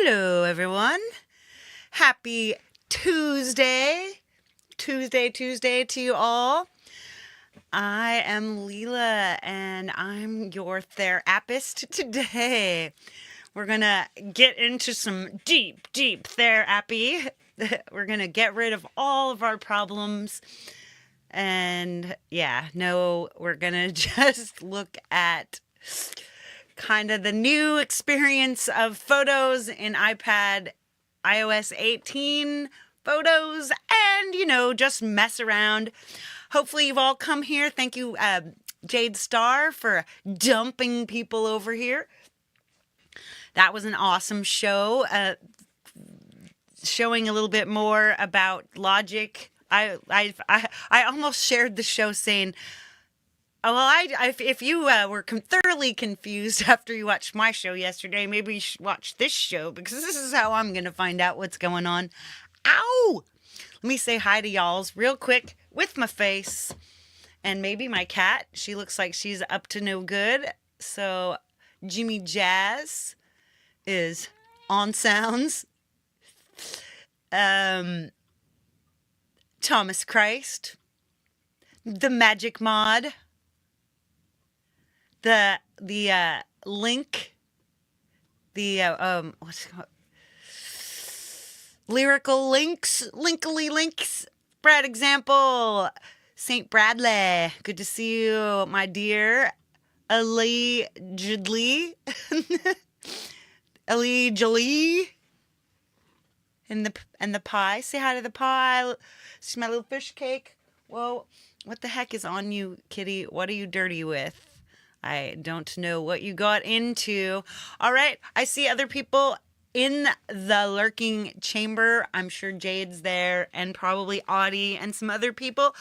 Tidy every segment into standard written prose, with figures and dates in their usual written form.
Hello, everyone. Happy Tuesday. Tuesday to you all. I am Leela, and I'm your TherAppist today. We're going to get into some deep TherAppy. We're going to get rid of all of our problems. And we're going to just look at kind of the new experience of photos in iPad, iOS 18 photos, and, just mess around. Hopefully you've all come here. Thank you, Jade Star, for dumping people over here. That was an awesome show, showing a little bit more about logic. I almost shared the show saying, if you were thoroughly confused after you watched my show yesterday, maybe you should watch this show, because this is how I'm going to find out what's going on. Ow! Let me say hi to y'alls real quick with my face. And maybe my cat. She looks like she's up to no good. So Jimmy Jazz is on sounds. Thomas Christ. The Magic Mod. The Link, what's it called? Lyrical Links, Linkly Links, Brad Example, St. Bradley, good to see you, my dear, allegedly, and the pie, say hi to the pie, see my little fish cake. Whoa, what the heck is on you, kitty? What are you dirty with? I don't know what you got into. All right, I see other people in the lurking chamber. I'm sure Jade's there, and probably Audie and some other people.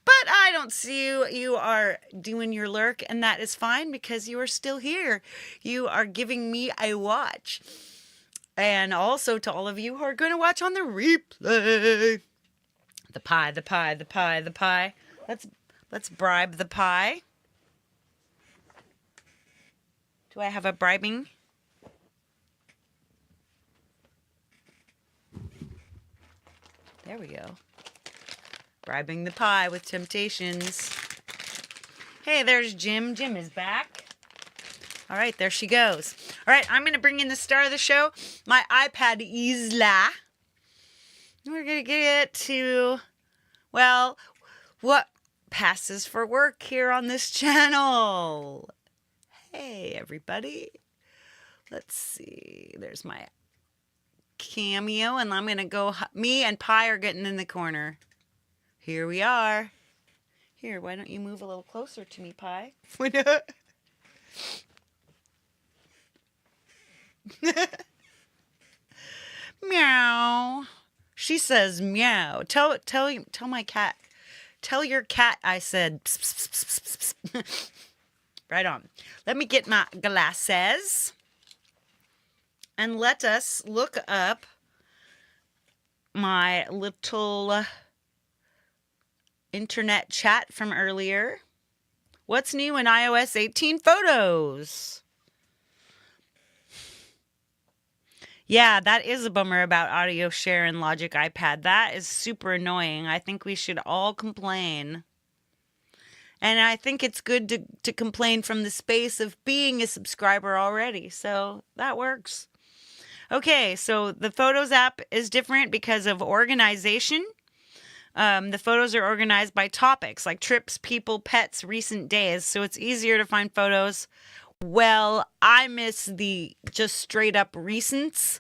But I don't see you. You are doing your lurk, and that is fine because you are still here. You are giving me a watch. And also to all of you who are going to watch on the replay. The pie. Let's bribe the pie. Do I have a bribing? There we go. Bribing the pie with temptations. Hey, there's Jim. Jim is back. All right, there she goes. All right, I'm going to bring in the star of the show, my iPad Isla. We're going to get to, what passes for work here on this channel. Hey, everybody. Let's see. There's my cameo, and I'm going to go. Me and Pi are getting in the corner. Here we are. Here, why don't you move a little closer to me, Pi? Meow. She says meow. Tell my cat. Tell your cat I said pss, pss, pss, pss, pss. Right on. Let me get my glasses. And let us look up my little internet chat from earlier. What's new in iOS 18 photos? Yeah, that is a bummer about audio share and Logic iPad. That is super annoying. I think we should all complain. And I think it's good to complain from the space of being a subscriber already. So that works. Okay, so the Photos app is different because of organization. The photos are organized by topics like trips, people, pets, recent days. So it's easier to find photos. Well, I miss the just straight up recents.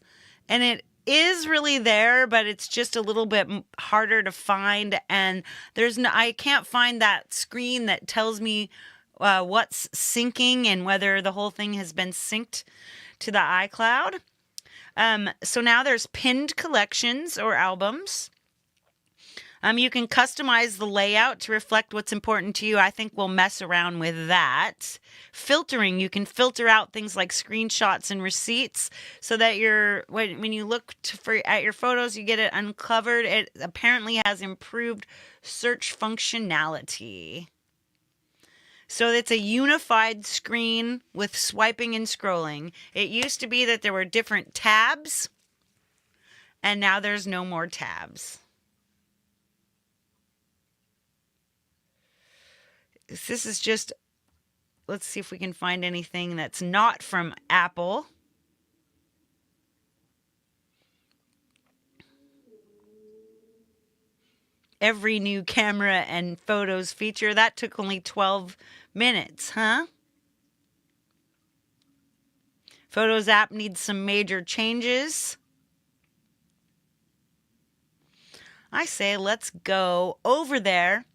And it is really there, but it's just a little bit harder to find, and I can't find that screen that tells me what's syncing and whether the whole thing has been synced to the iCloud. So now there's pinned collections or albums. You can customize the layout to reflect what's important to you. I think we'll mess around with that. Filtering, you can filter out things like screenshots and receipts so that when you look at your photos, you get it uncovered. It apparently has improved search functionality. So it's a unified screen with swiping and scrolling. It used to be that there were different tabs, and now there's no more tabs. This is just, let's see if we can find anything that's not from Apple. Every new camera and photos feature. That took only 12 minutes, huh? Photos app needs some major changes. I say let's go over there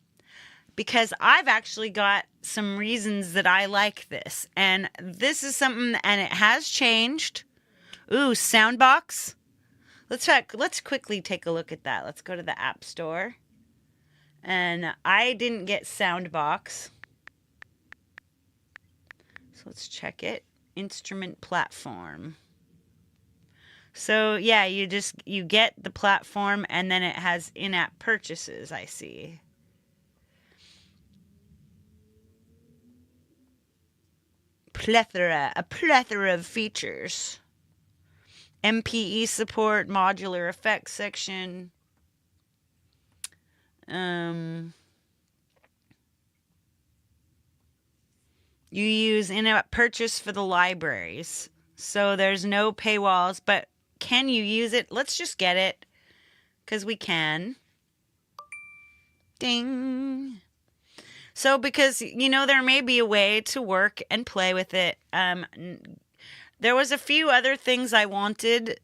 because I've actually got some reasons that I like this. And this is something, and it has changed. Ooh, Soundbox. Let's quickly take a look at that. Let's go to the App Store. And I didn't get Soundbox. So let's check it. Instrument platform. So yeah, you get the platform and then it has in-app purchases, I see. A plethora of features. MPE support, modular effects section. You use in-app purchase for the libraries. So there's no paywalls, but can you use it? Let's just get it because we can. Ding. So because, there may be a way to work and play with it. There was a few other things I wanted.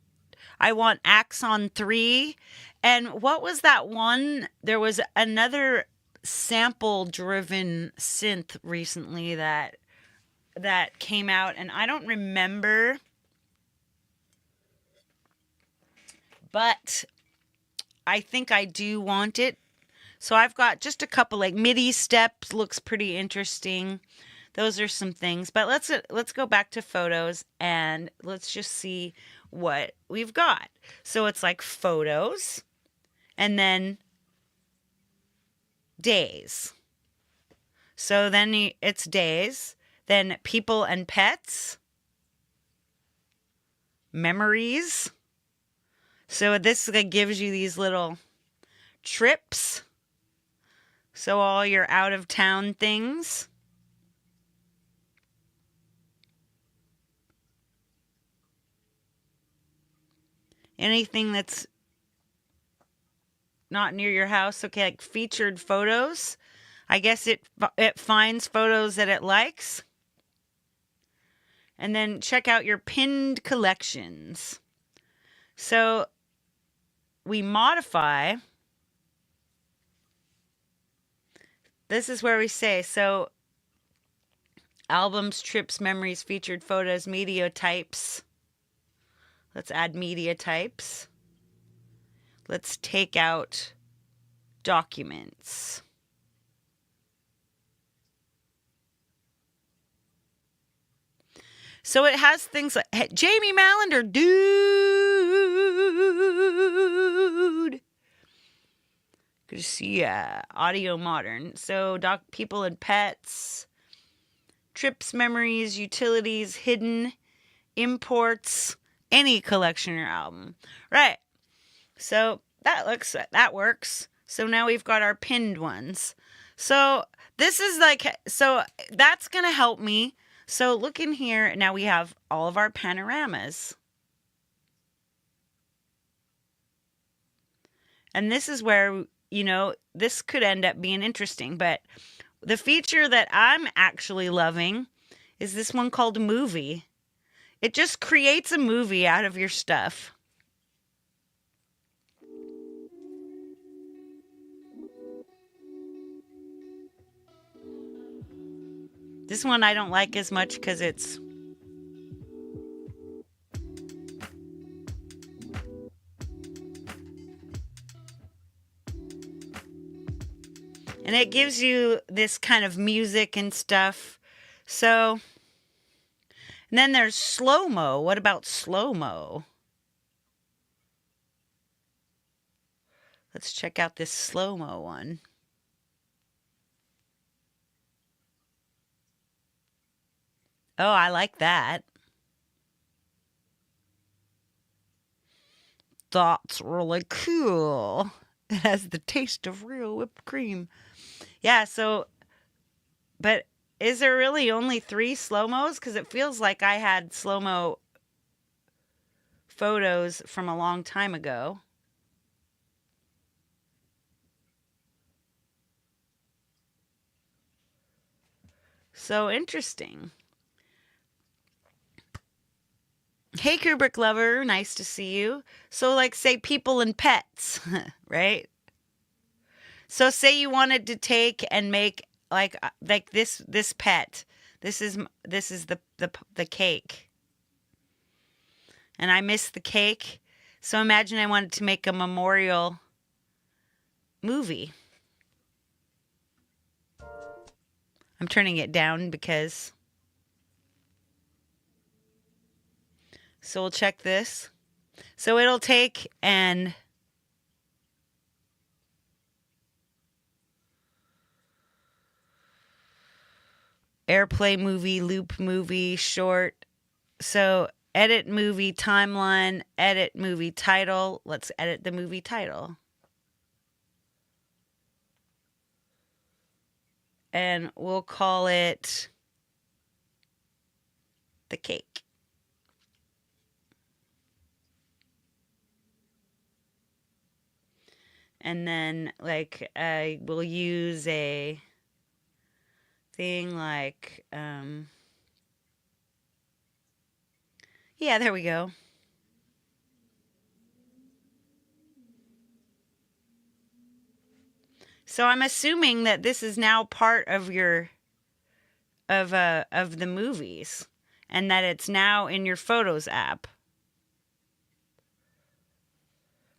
I want Axon 3. And what was that one? There was another sample-driven synth recently that came out, and I don't remember. But I think I do want it. So I've got just a couple, like MIDI steps looks pretty interesting. Those are some things. But let's go back to photos and let's just see what we've got. So it's like photos and then days. So then it's days, then people and pets, memories. So this gives you these little trips. So all your out of town things. Anything that's not near your house. Okay, like featured photos. I guess it finds photos that it likes. And then check out your pinned collections. So we modify. This is where we say, so albums, trips, memories, featured photos, media types. Let's add media types. Let's take out documents. So it has things like, hey, Jamie Mallender, dude. Good to see audio modern. So people and pets, trips, memories, utilities, hidden, imports, any collection or album. Right. So that works. So now we've got our pinned ones. So this is so that's going to help me. So look in here. Now we have all of our panoramas. And this is where, this could end up being interesting. But the feature that I'm actually loving is this one called Movie. It just creates a movie out of your stuff. This one I don't like as much because it's and it gives you this kind of music and stuff. So, and then there's slow-mo. What about slow-mo? Let's check out this slow-mo one. Oh, I like that. That's really cool. It has the taste of real whipped cream. Yeah, so, but is there really only 3 slow-mos? Because it feels like I had slow-mo photos from a long time ago. So interesting. Hey, Kubrick lover, nice to see you. So, like, say people and pets, right? So, say you wanted to take and make like this pet. This is the cake, and I missed the cake. So imagine I wanted to make a memorial movie. I'm turning it down because. So we'll check this. So it'll take an airplay movie, loop movie, short. So edit movie timeline, edit movie title. Let's edit the movie title. And we'll call it The Cake. And then, like, I will use a thing like, yeah, there we go. So I'm assuming that this is now part of your of the movies, and that it's now in your Photos app.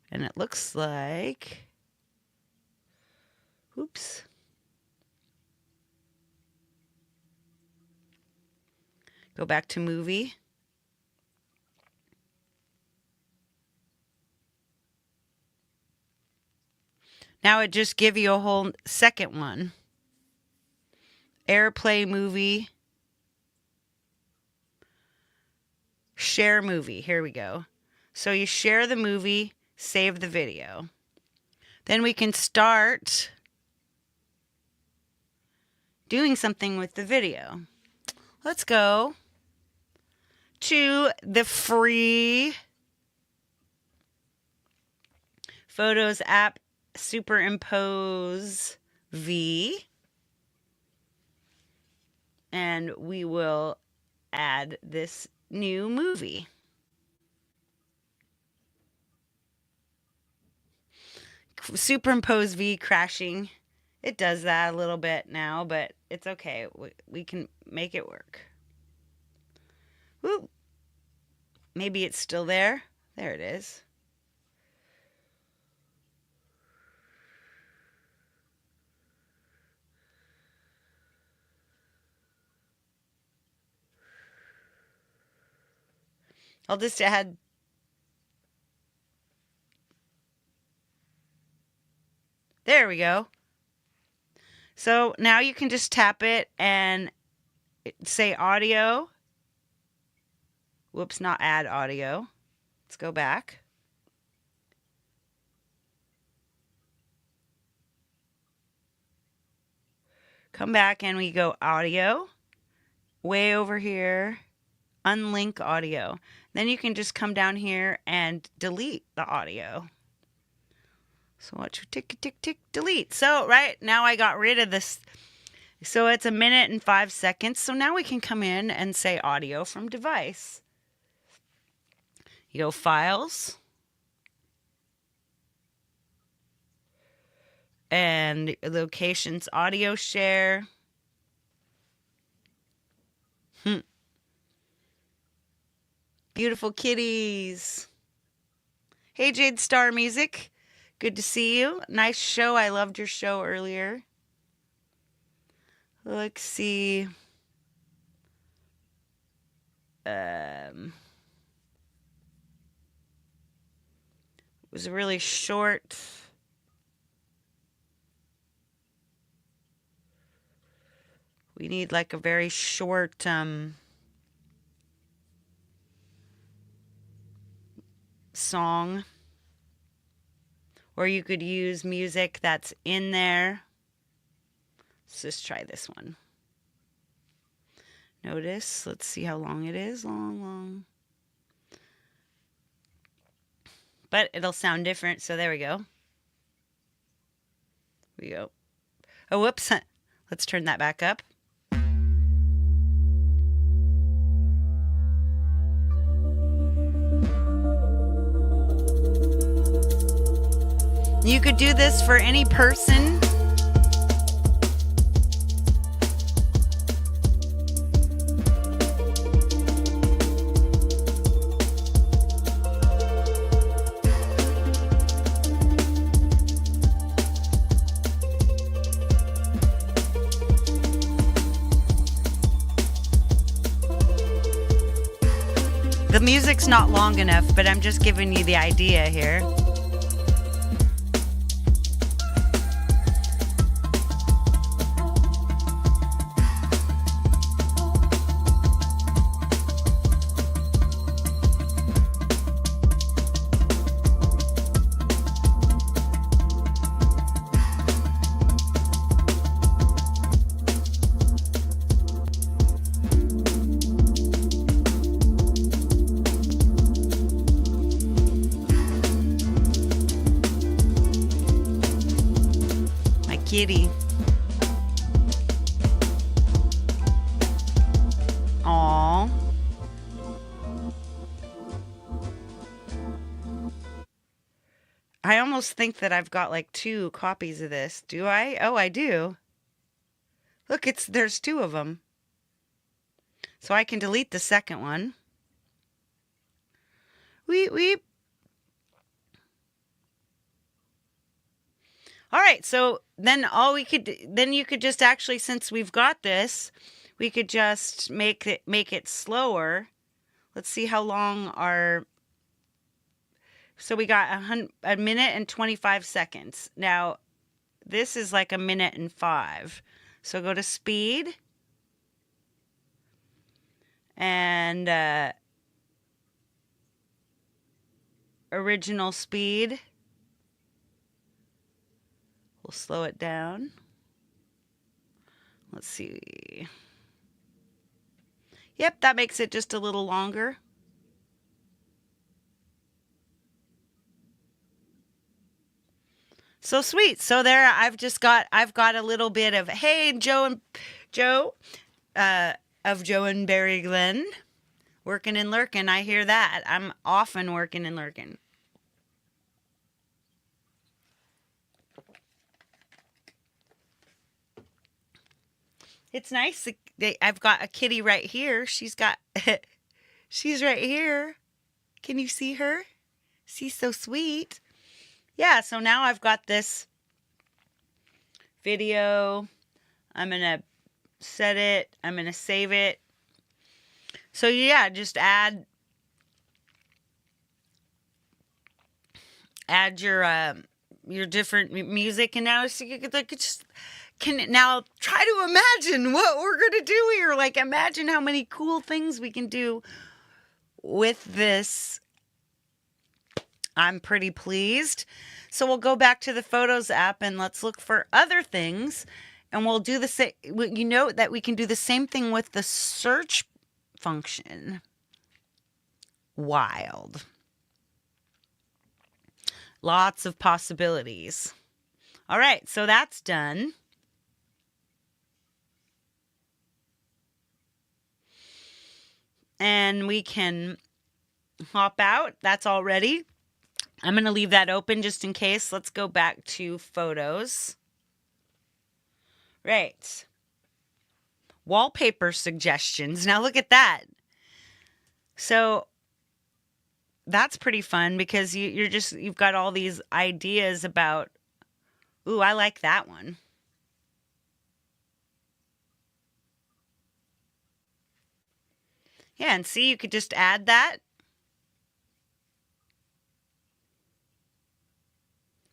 And it looks like, oops. Go back to movie. Now it just give you a whole second one. Airplay movie. Share movie. Here we go. So you share the movie, save the video. Then we can start doing something with the video. Let's go to the free Photos app, superimpose V, and we will add this new movie. Superimpose V crashing. It does that a little bit now, but it's okay. We can make it work. Woo. Maybe it's still there. There it is. I'll just add. There we go. So now you can just tap it and say audio. Whoops, not add audio. Let's go back. Come back and we go audio. Way over here, unlink audio. Then you can just come down here and delete the audio. So watch your tick, tick, tick, delete. So right now I got rid of this. So it's 1 minute and 5 seconds. So now we can come in and say audio from device. You go files. And locations, audio share. Beautiful kitties. Hey, Jade Star Music. Good to see you. Nice show. I loved your show earlier. Let's see. It was really short. We need like a very short song, or you could use music that's in there. Let's just try this one. Notice, let's see how long it is. Long. But it'll sound different, so there we go. We go. Oh, whoops. Let's turn that back up. You could do this for any person. The music's not long enough, but I'm just giving you the idea here. Kitty. Aww. I almost think that I've got like 2 copies of this. Do I? Oh, I do. Look, there's 2 of them. So I can delete the second one. Weep, weep. All right, so then then you could just actually, since we've got this, we could just make it slower. Let's see how long so we got a minute and 25 seconds. Now, this is like a minute and 5. So go to speed and original speed. We'll slow it down. Let's see. Yep, that makes it just a little longer. So sweet. So there I've got a little bit of, hey, Joe and Barry Glenn, working and lurking. I hear that. I'm often working and lurking. It's nice. I've got a kitty right here. She's right here. Can you see her? She's so sweet. Yeah, so now I've got this video. I'm going to set it. I'm going to save it. So yeah, just add your different music, and now so you could can now try to imagine what we're going to do here. Like, imagine how many cool things we can do with this. I'm pretty pleased. So we'll go back to the Photos app and let's look for other things. And we'll do the same. You know that we can do the same thing with the search function. Wild. Lots of possibilities. All right, so that's done. And we can hop out. That's all ready. I'm going to leave that open just in case. Let's go back to Photos. Right. Wallpaper suggestions. Now look at that. So that's pretty fun because you've got all these ideas about, ooh, I like that one. Yeah, and see, you could just add that.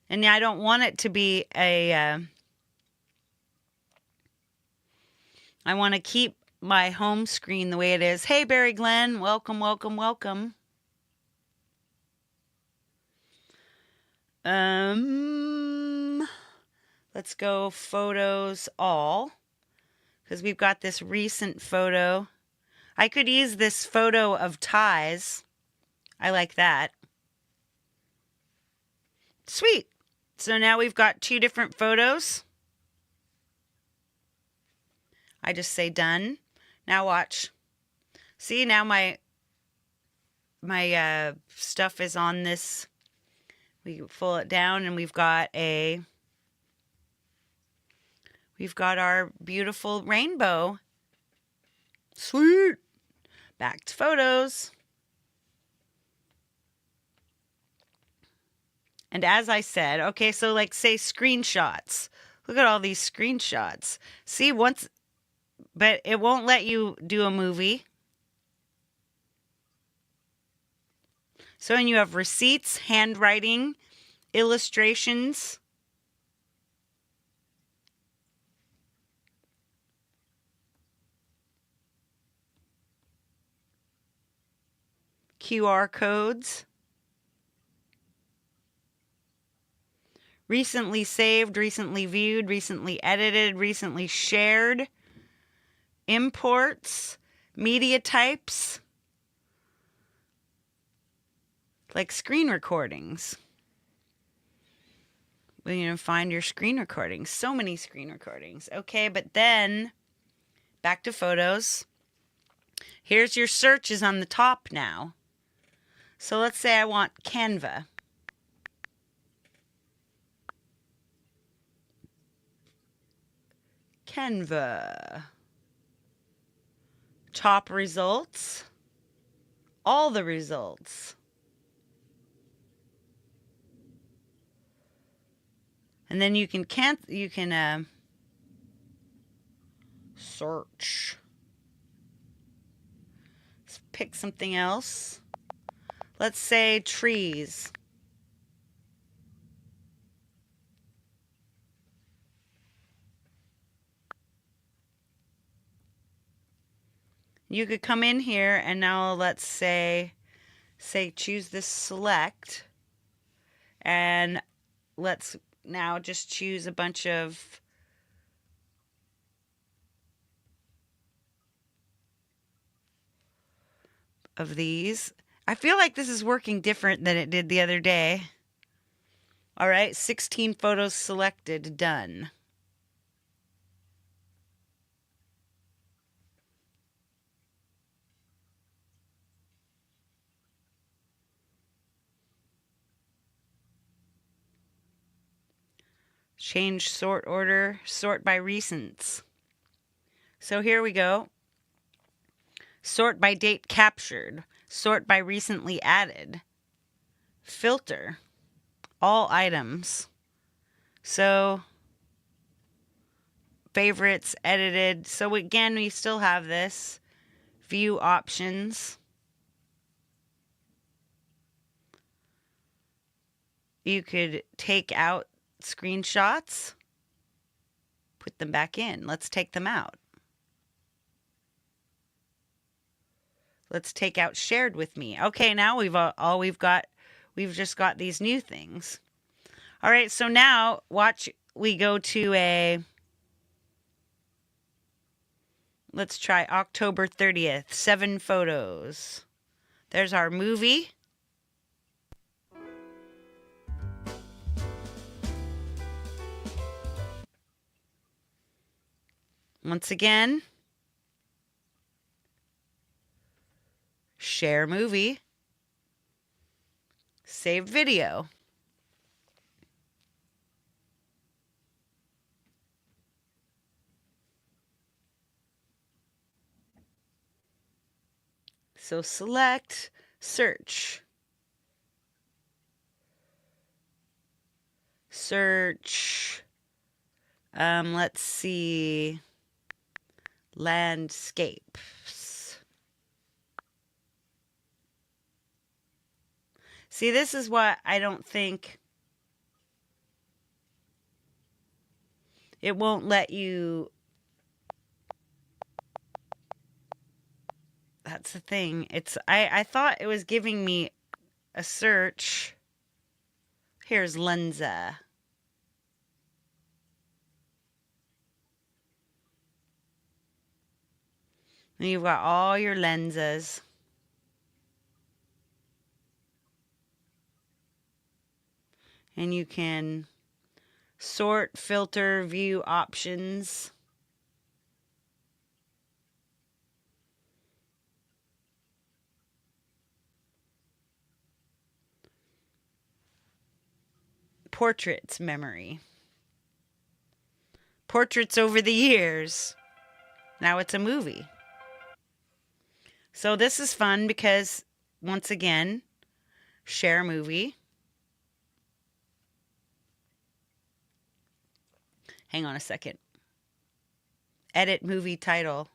And I don't want it to be I want to keep my home screen the way it is. Hey, Barry Glenn, welcome, welcome, welcome. Let's go photos all, because we've got this recent photo. I could use this photo of ties. I like that. Sweet. So now we've got 2 different photos. I just say done. Now watch. See, now my stuff is on this. We pull it down and we've got our beautiful rainbow. Sweet. Back to photos. And as I said, okay, so like say screenshots. Look at all these screenshots. See, but it won't let you do a movie. So when you have receipts, handwriting, illustrations, QR codes, recently saved, recently viewed, recently edited, recently shared, imports, media types, like screen recordings. Find your screen recordings. So many screen recordings. Okay, but then back to photos. Here's your searches on the top now. So let's say I want Canva. Canva. Top results. All the results. And then you can search. Let's pick something else. Let's say trees. You could come in here and now let's say choose this select, and let's now just choose a bunch of these. I feel like this is working different than it did the other day. All right, 16 photos selected, done. Change sort order, sort by recents. So here we go. Sort by date captured, sort by recently added, filter, all items. So favorites, edited. So again, we still have this. View options. You could take out screenshots, put them back in. Let's take them out. Let's take out shared with me. Okay, now we've just got these new things. All right, so now watch, we go to let's try October 30th, 7 photos. There's our movie. Once again, share movie, save video. So select, search. Search. Let's see. Landscapes. See, this is what I don't think. It won't let you. That's the thing. I thought it was giving me a search. Here's Lenza. And you've got all your lenses. And you can sort, filter, view options. Portraits memory. Portraits over the years. Now it's a movie. So this is fun because, once again, share movie. Hang on a second. Edit movie title.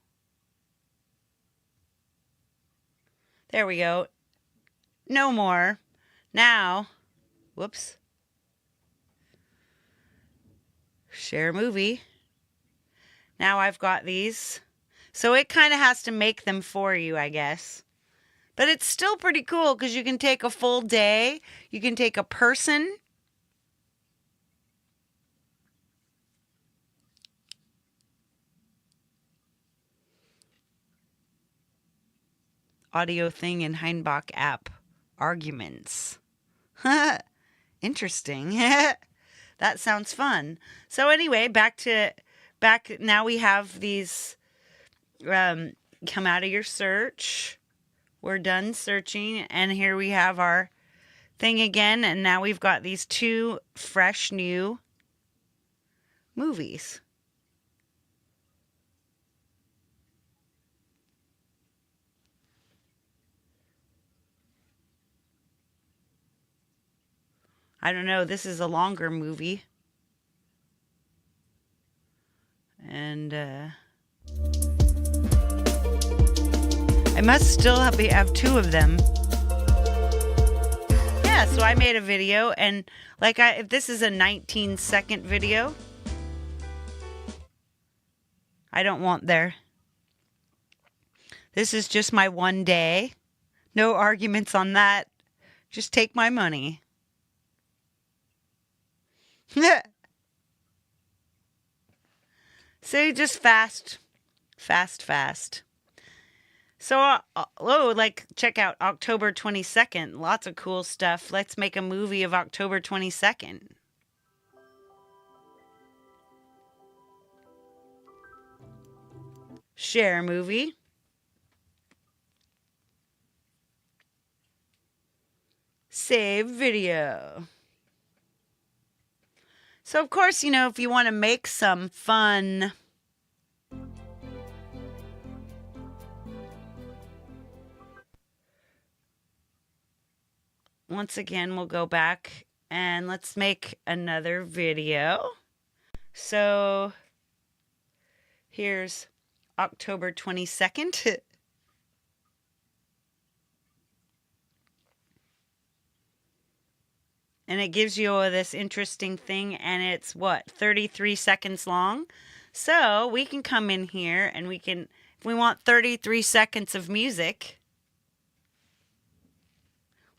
There we go. No more. Now, whoops. Share movie. Now I've got these. So it kind of has to make them for you, I guess. But it's still pretty cool because you can take a full day. You can take a person. Audio thing in Heinbach app. Arguments. Interesting. That sounds fun. So anyway, back now we have these come out of your search. We're done searching, and here we have our thing again, and now we've got these two fresh new movies. I don't know, this is a longer movie. And I must still have two of them. Yeah, so I made a video, and if this is a 19-second video, I don't want there. This is just my one day. No arguments on that. Just take my money. So just fast. So, check out October 22nd. Lots of cool stuff. Let's make a movie of October 22nd. Share movie. Save video. So, of course, if you want to make some fun once again, we'll go back and let's make another video. So, here's October 22nd. And it gives you this interesting thing, and it's 33 seconds long. So we can come in here and if we want 33 seconds of music,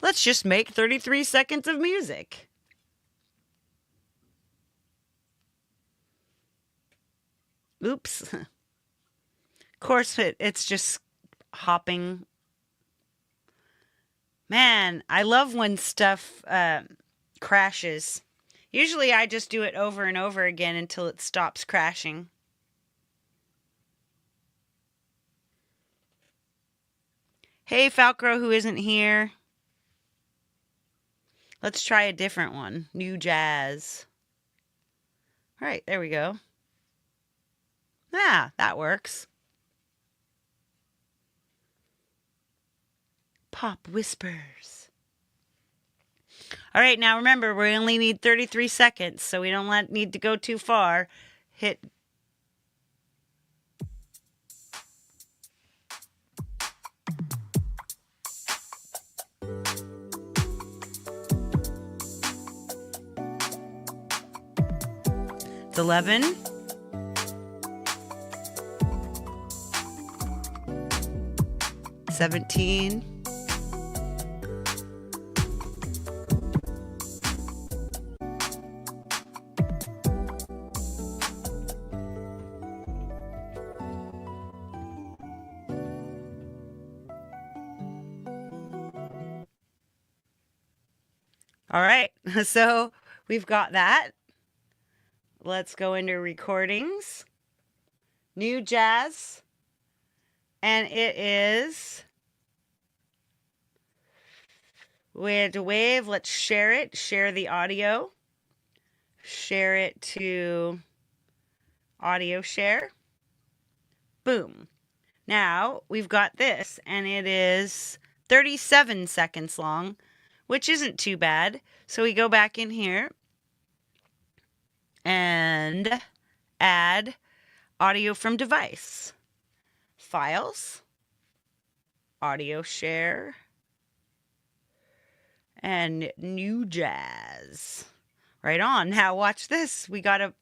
let's just make 33 seconds of music. Oops. Of course, it's just hopping. Man, I love when stuff crashes. Usually I just do it over and over again until it stops crashing. Hey, Falcro, who isn't here. Let's try a different one. New jazz. All right, there we go. Ah, that works. Pop whispers. All right, now remember, we only need 33 seconds, so we don't need to go too far. Hit. It's 11. 17. All right. So we've got that. Let's go into recordings. New jazz. And it is Way to Wave. Let's share it. Share the audio. Share it to audio share. Boom. Now we've got this, and it is 37 seconds long, which isn't too bad. So we go back in here and add audio from device. Files. Audio share. And new jazz. Right on. Now watch this. We got a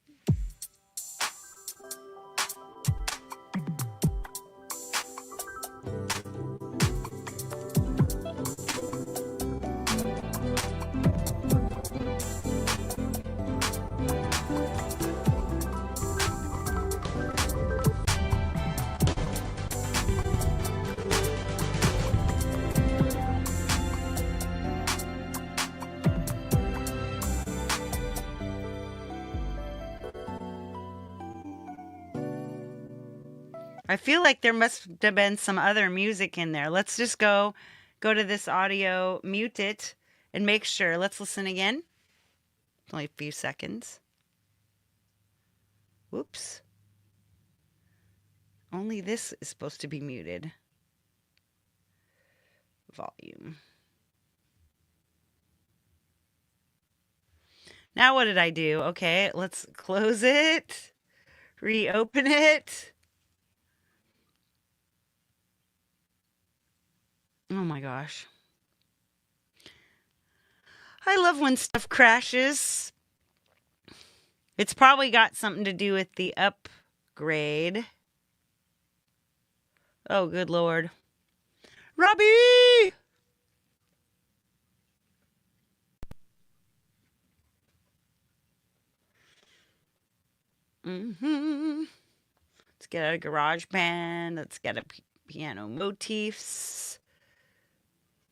I feel like there must have been some other music in there. Let's just go to this audio, mute it, and make sure. Let's listen again. It's only a few seconds. Whoops. Only this is supposed to be muted. Volume. Now what did I do? Okay, let's close it. Reopen it. Oh my gosh. I love when stuff crashes. It's probably got something to do with the upgrade. Oh, good Lord. Robbie! Let's get out of GarageBand. Let's get a piano motifs.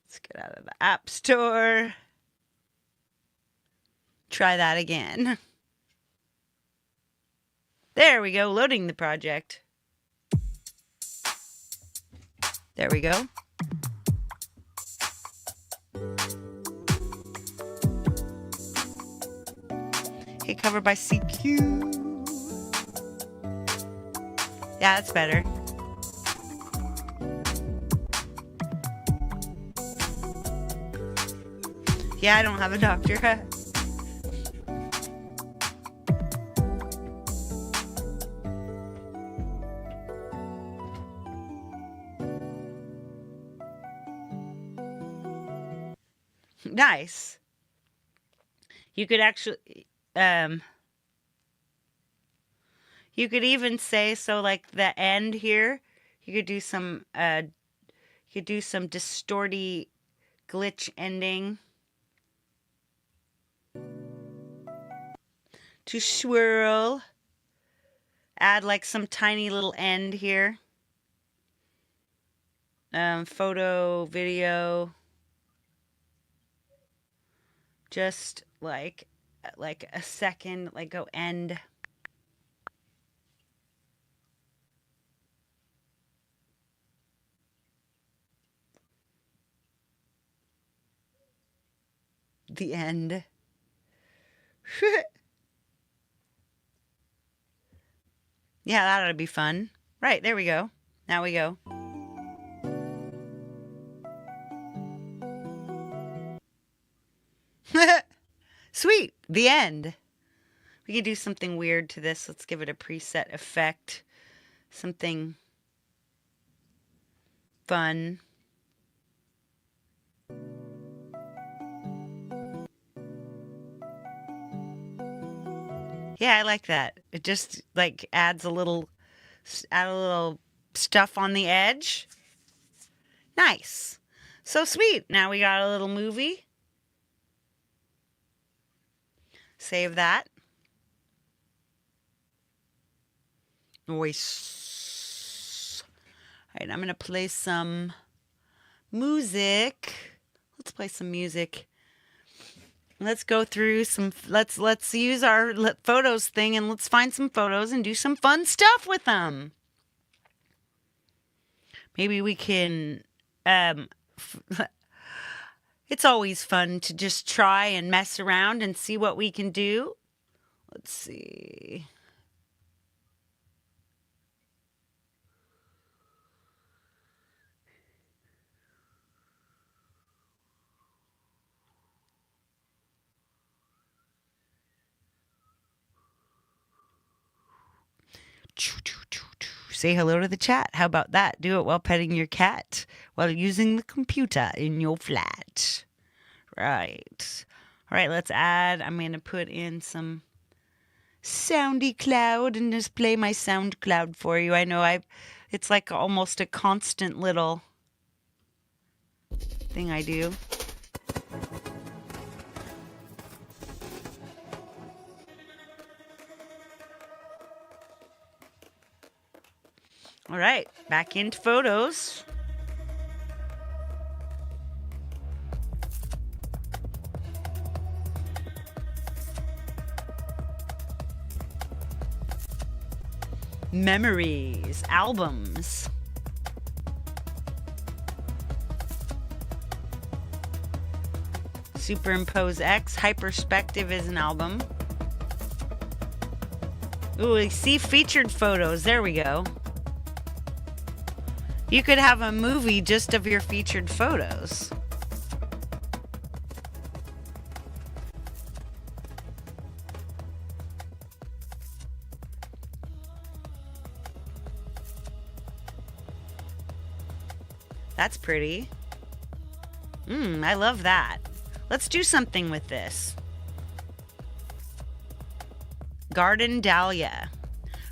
Let's get out of the App Store. Try that again. There we go, loading the project. There we go. Okay, covered by CQ. Yeah, that's better. Yeah, I don't have a doctor. Nice. You could actually, you could even say, so like the end here, you could do some distorty glitch ending to swirl. Add like some tiny little end here. Photo, video. Just like a second, like go end. The end. Yeah, that ought to be fun. Right, there we go. Now we go. Sweet, the end. We could do something weird to this. Let's give it a preset effect. Something fun. Yeah, I like that. It just like adds a little stuff on the edge. Nice. So sweet. Now we got a little movie. Save that. Nice. All right, I'm going to play some music. Let's play some music. Let's go through some. Let's use our photos thing and let's find some photos and do some fun stuff with them. Maybe we can. It's always fun to just try and mess around and see what we can do. Let's see. Say hello to the chat. How about that? Do it while petting your cat while using the computer in your flat. Right. All right, let's add. I'm going to put in some soundy cloud and just play my sound cloud for you. I know it's like almost a constant little thing I do. All right, back into photos. Memories, albums. Superimpose X, Hyperspective is an album. Ooh, we see featured photos. There we go. You could have a movie just of your featured photos. That's pretty. I love that. Let's do something with this. Garden Dahlia.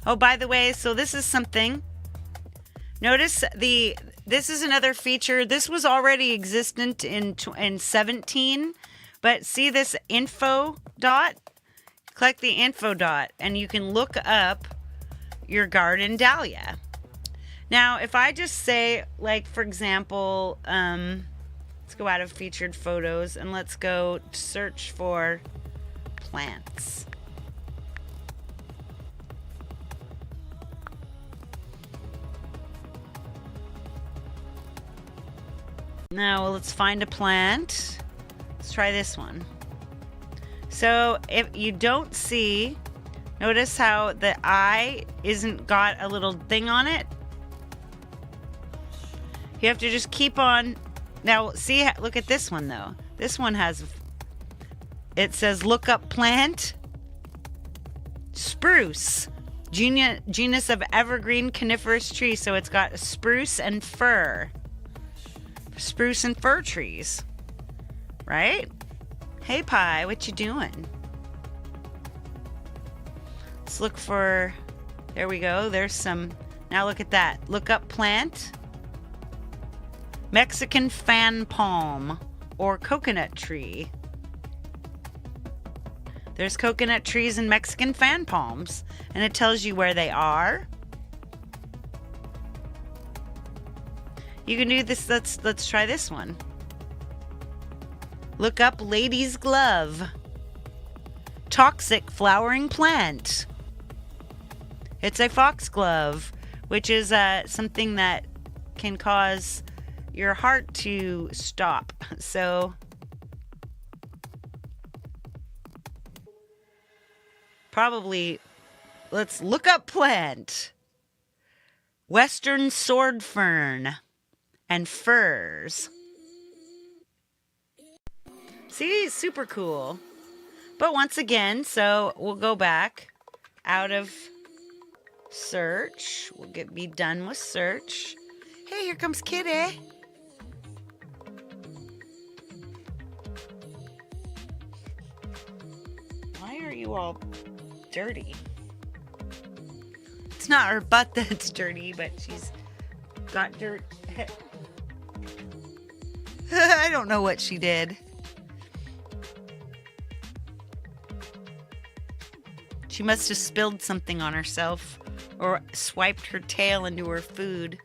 Oh, by the way, so this is something. Notice this is another feature. This was already existent in 17, but see this info dot? Click the info dot and you can look up your garden dahlia. Now, if I just say, like, for example, let's go out of featured photos and let's go search for plants. Now let's find a plant. Let's try this one. So if you don't see, notice how the eye isn't got a little thing on it. You have to just keep on. Now see, look at this one though. This one has, it says look up plant. Spruce, genus of evergreen coniferous tree. So it's got spruce and fir. Spruce and fir trees, right? Hey Pi, what you doing? Let's look for, there we go. There's some, now look at that. Look up plant. Mexican fan palm or coconut tree. There's coconut trees and Mexican fan palms, and it tells you where they are. You can do this. Let's try this one. Look up lady's glove. Toxic flowering plant. It's a foxglove, which is something that can cause your heart to stop. So probably let's look up plant. Western sword fern. And furs. See, super cool. But once again, so we'll go back out of search. We'll be done with search. Hey, here comes Kitty. Why are you all dirty? It's not her butt that's dirty, but she's got dirt. I don't know what she did. She must have spilled something on herself or swiped her tail into her food.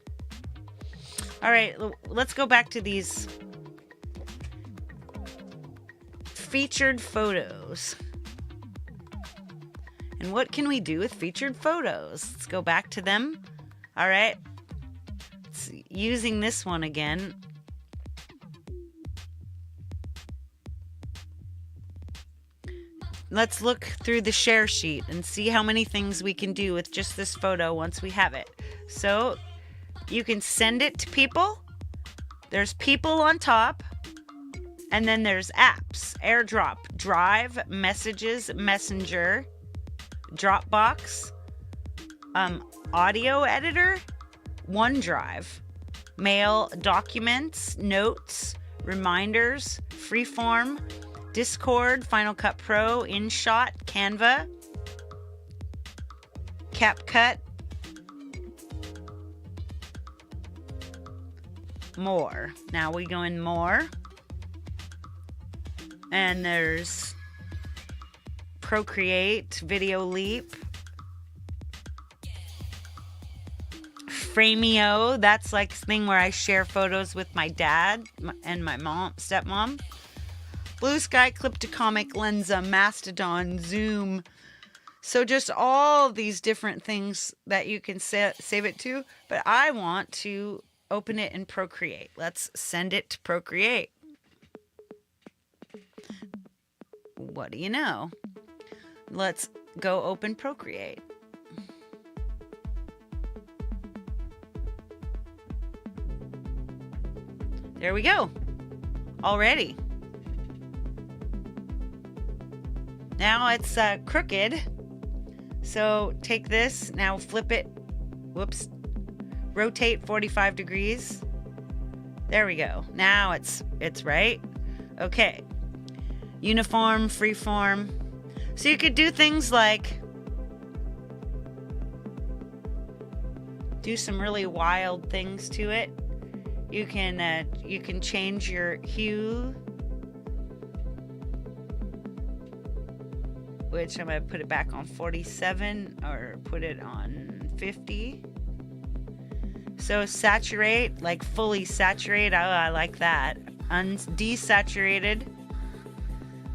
All right, let's go back to these featured photos. And what can we do with featured photos? Let's go back to them. All right. Using this one again. Let's look through the share sheet and see how many things we can do with just this photo once we have it. So you can send it to people. There's people on top. And then there's apps, AirDrop, Drive, Messages, Messenger, Dropbox, Audio Editor, OneDrive, Mail, Documents, Notes, Reminders, Freeform, Discord, Final Cut Pro, InShot, Canva, CapCut, more. Now we go in more. And there's Procreate, Video Leap, Frameo. That's like the thing where I share photos with my dad and my stepmom. Blue Sky, Clip-to-Comic, Lensa, Mastodon, Zoom. So just all these different things that you can save it to. But I want to open it in Procreate. Let's send it to Procreate. What do you know? Let's go open Procreate. There we go. Already. Now it's crooked. So take this, now flip it. Whoops. Rotate 45 degrees. There we go. Now it's right. Okay. Uniform, freeform. So you could do things like do some really wild things to it. You can change your hue, which I'm going to put it back on 47 or put it on 50. So saturate, like fully saturate. Oh, I like that. Desaturated.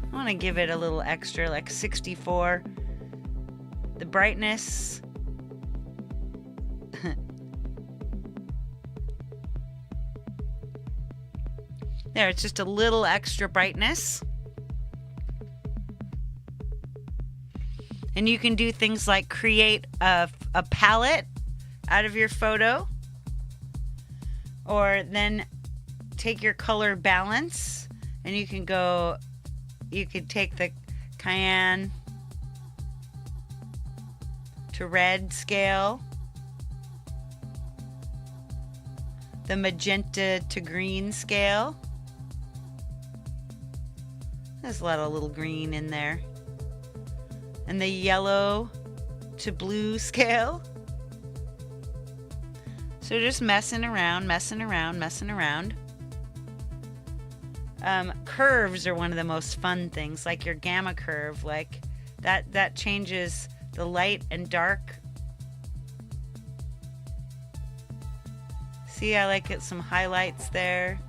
I want to give it a little extra, like 64. The brightness. There, it's just a little extra brightness. And you can do things like create a palette out of your photo. Or then take your color balance and you can take the cyan to red scale, the magenta to green scale. There's a lot of little green in there. And the yellow to blue scale. So just messing around. Curves are one of the most fun things, like your gamma curve, like that changes the light and dark. See, I like it, some highlights there.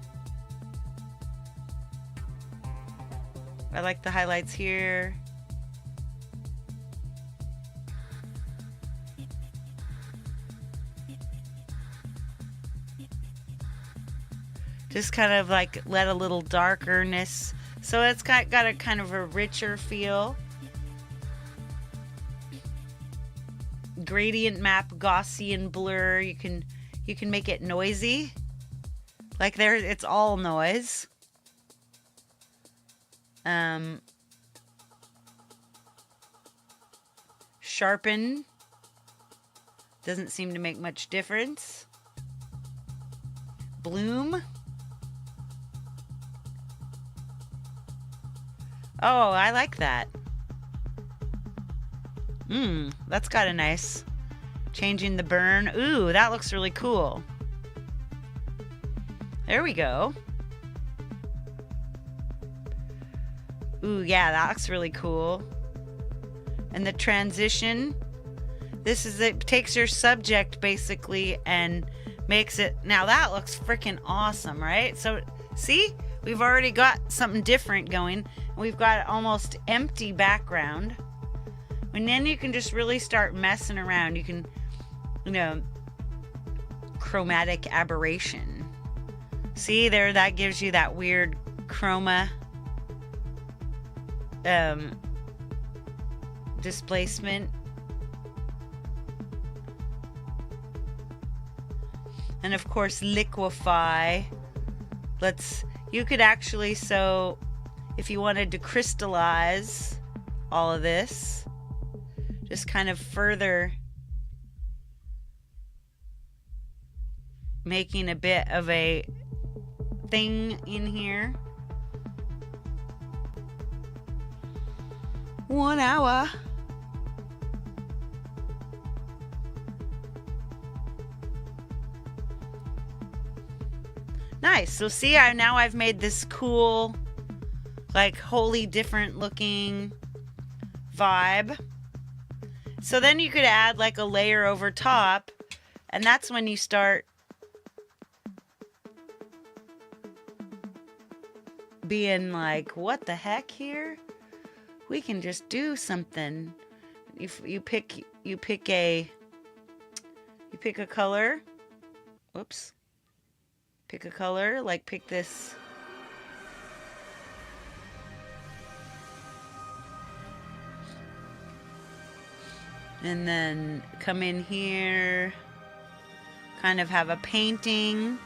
I like the highlights here. Just kind of like let a little darkerness. So it's got a kind of a richer feel. Gradient map, Gaussian blur. You can make it noisy. Like there, it's all noise. Sharpen. Doesn't seem to make much difference. Bloom. Oh, I like that. That's got a nice changing the burn. Ooh, that looks really cool. There we go. Ooh, yeah, that looks really cool. And the transition. It takes your subject basically and makes it. Now that looks freaking awesome, right? So see, we've already got something different going. We've got almost empty background. And then you can just really start messing around. You can, chromatic aberration. See there, that gives you that weird chroma displacement. And of course, liquefy. You could actually, so if you wanted to crystallize all of this, just kind of further making a bit of a thing in here. 1 hour. Nice. So see, now I've made this cool, like wholly different looking vibe. So then you could add like a layer over top, and that's when you start being like, what the heck here? We can just do something. You pick a color. Whoops. Pick a color, like pick this. And then come in here, kind of have a painting.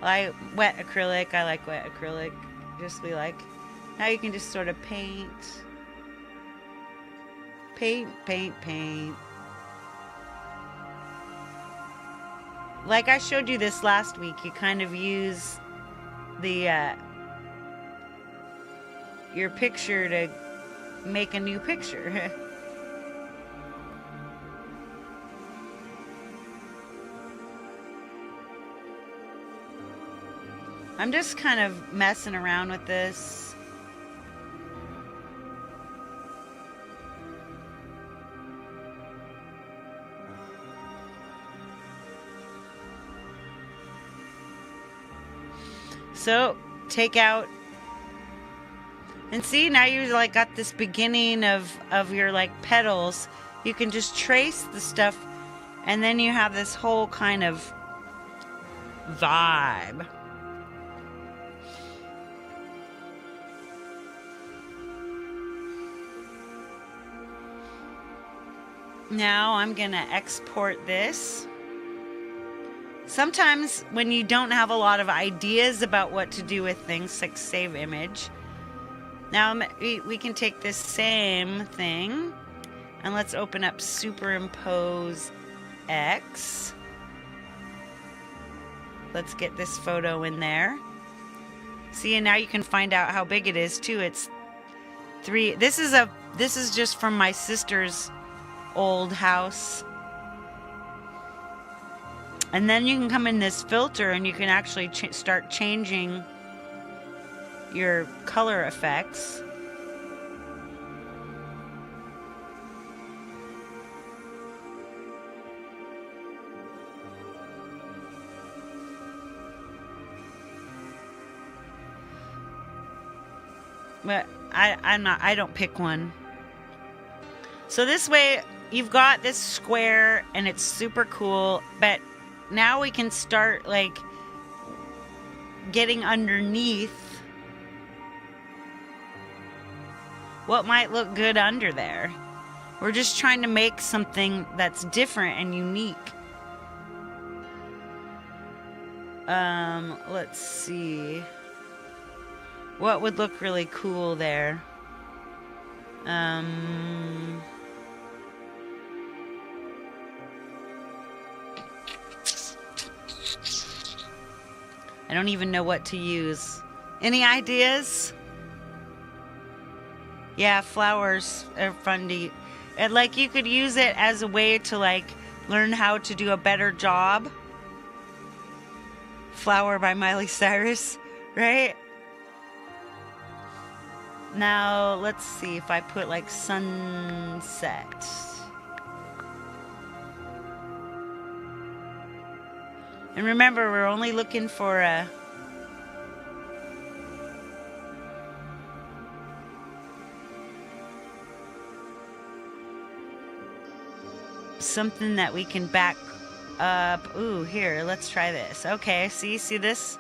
Wet acrylic, I like wet acrylic. Just be like, now you can just sort of paint. Paint, paint, paint. Like I showed you this last week, you kind of use the your picture to make a new picture. I'm just kind of messing around with this. So take out, and see, now you like got this beginning of your like petals. You can just trace the stuff, and then you have this whole kind of vibe. Now I'm gonna export this. Sometimes when you don't have a lot of ideas about what to do with things, like save image. Now we can take this same thing and let's open up superimpose X. Let's get this photo in there. See, and now you can find out how big it is too. It's 3. This is just from my sister's old house. And then you can come in this filter and you can actually start changing your color effects. But I don't pick one. So this way you've got this square and it's super cool, but now we can start like getting underneath what might look good under there. We're just trying to make something that's different and unique. Let's see. What would look really cool there? I don't even know what to use. Any ideas? Yeah, flowers are fun to use. And like you could use it as a way to like learn how to do a better job. Flower by Miley Cyrus, right? Now let's see if I put like sunset. And remember, we're only looking for a something that we can back up. Ooh, here, let's try this. Okay, see this?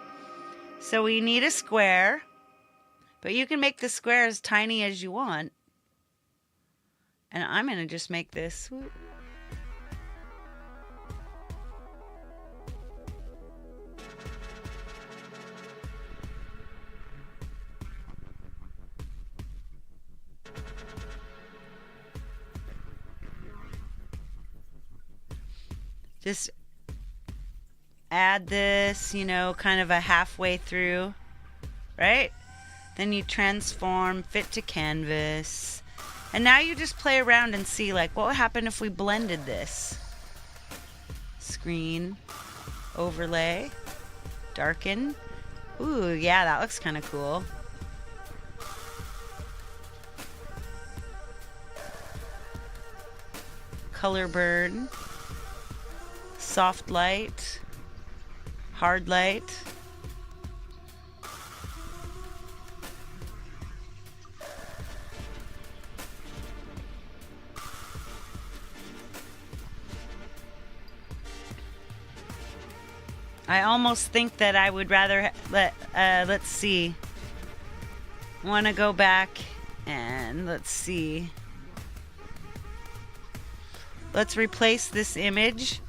So we need a square, but you can make the square as tiny as you want. And I'm gonna just make this. Just add this, kind of a halfway through, right? Then you transform, fit to canvas. And now you just play around and see, like, what would happen if we blended this? Screen, overlay, darken. Ooh, yeah, that looks kind of cool. Color burn. Soft light, hard light. I almost think that I would rather let's see. I want to go back and let's see. Let's replace this image.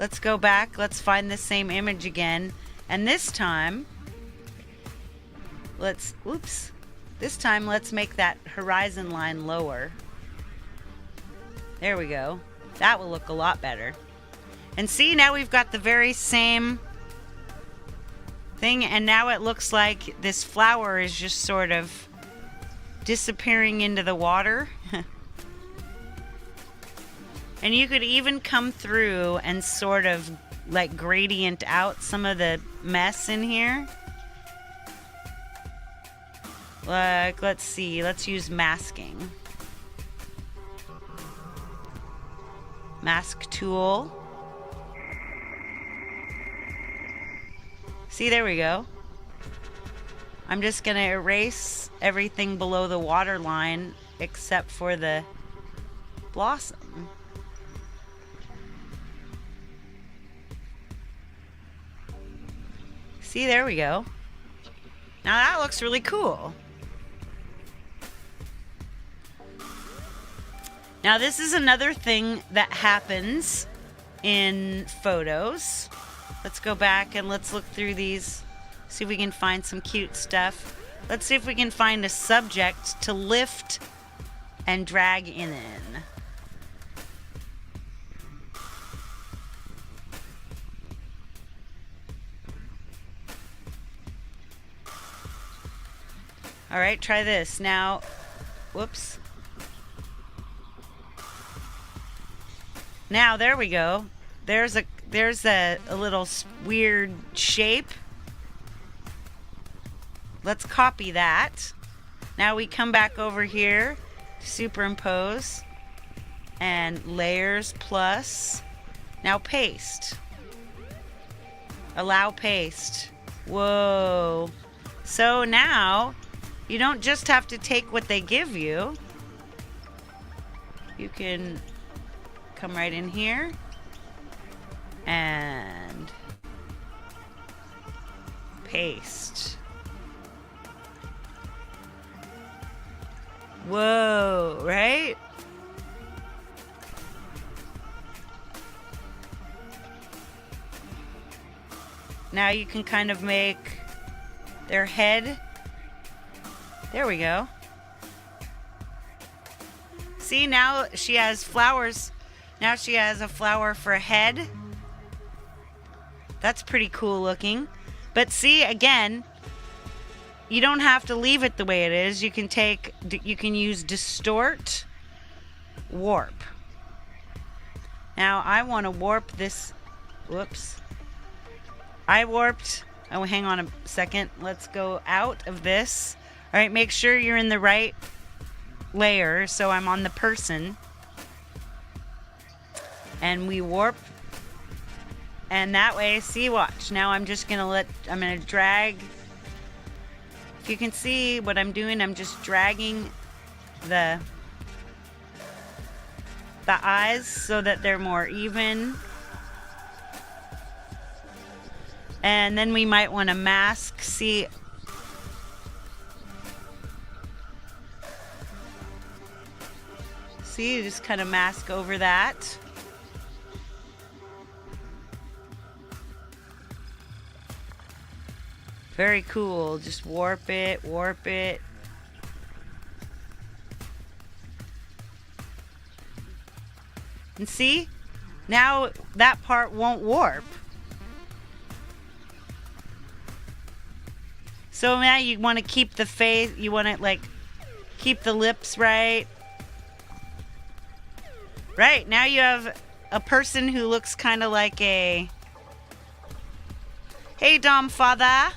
Let's go back. Let's find the same image again. And this time, let's make that horizon line lower. There we go. That will look a lot better. And see, now we've got the very same thing, and now it looks like this flower is just sort of disappearing into the water. And you could even come through and sort of like gradient out some of the mess in here. Like, let's see, let's use masking. Mask tool. See, there we go. I'm just gonna erase everything below the water line except for the blossom. See, there we go. Now that looks really cool. Now this is another thing that happens in photos. Let's go back and let's look through these, see if we can find some cute stuff. Let's see if we can find a subject to lift and drag in. All right, try this. Now, whoops. Now, there we go. There's a little weird shape. Let's copy that. Now we come back over here, superimpose, and layers plus. Now paste. Allow paste. Whoa. So now, you don't just have to take what they give you. You can come right in here and paste. Whoa, right? Now you can kind of make their head. There we go. See, now she has flowers. Now she has a flower for a head. That's pretty cool looking. But see, again, you don't have to leave it the way it is. You can use distort, warp. Now I want to warp this. Whoops. I warped. Oh, hang on a second. Let's go out of this. All right, make sure you're in the right layer. So I'm on the person. And we warp. And that way, see, watch. Now I'm just going to drag. If you can see what I'm doing, I'm just dragging the the eyes so that they're more even. And then we might want to mask. See, you just kind of mask over that. Very cool. Just warp it, warp it. And see, now that part won't warp. So now you want to keep the face, you want to like keep the lips right. Right, now you have a person who looks kind of like a, hey Dom Father.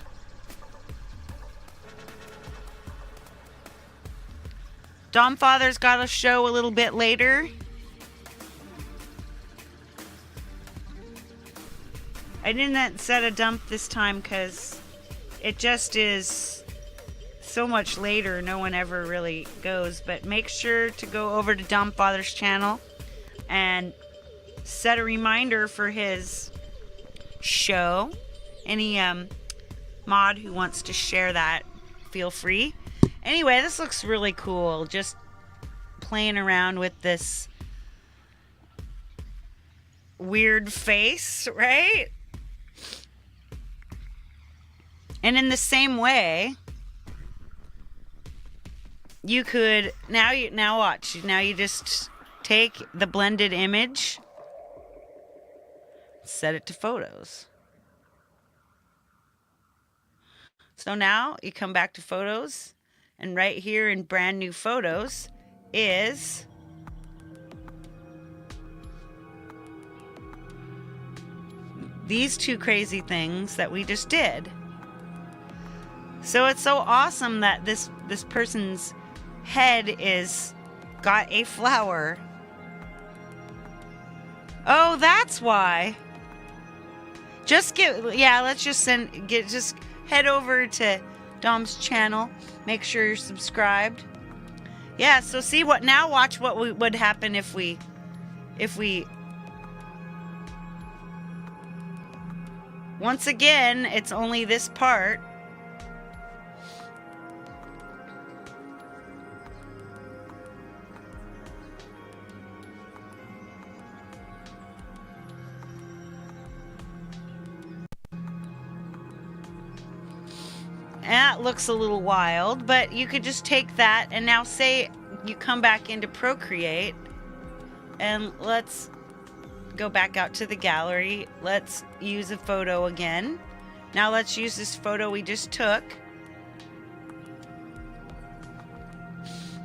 Dom Father's got a show a little bit later. I didn't set a dump this time because it just is so much later. No one ever really goes. But make sure to go over to Dom Father's channel and set a reminder for his show. Any mod who wants to share that, feel free. Anyway, this looks really cool. Just playing around with this weird face, right? And in the same way, you could now watch. Now you just take the blended image, set it to photos. So now you come back to photos, and right here in brand new photos is these two crazy things that we just did. So it's so awesome that this person's head is got a flower. Oh, that's why. Just let's just just head over to Dom's channel. Make sure you're subscribed. Yeah, so see what now watch what would happen if we once again, it's only this part. That looks a little wild, but you could just take that and now say you come back into Procreate and let's go back out to the gallery. Let's use a photo again. Now let's use this photo we just took.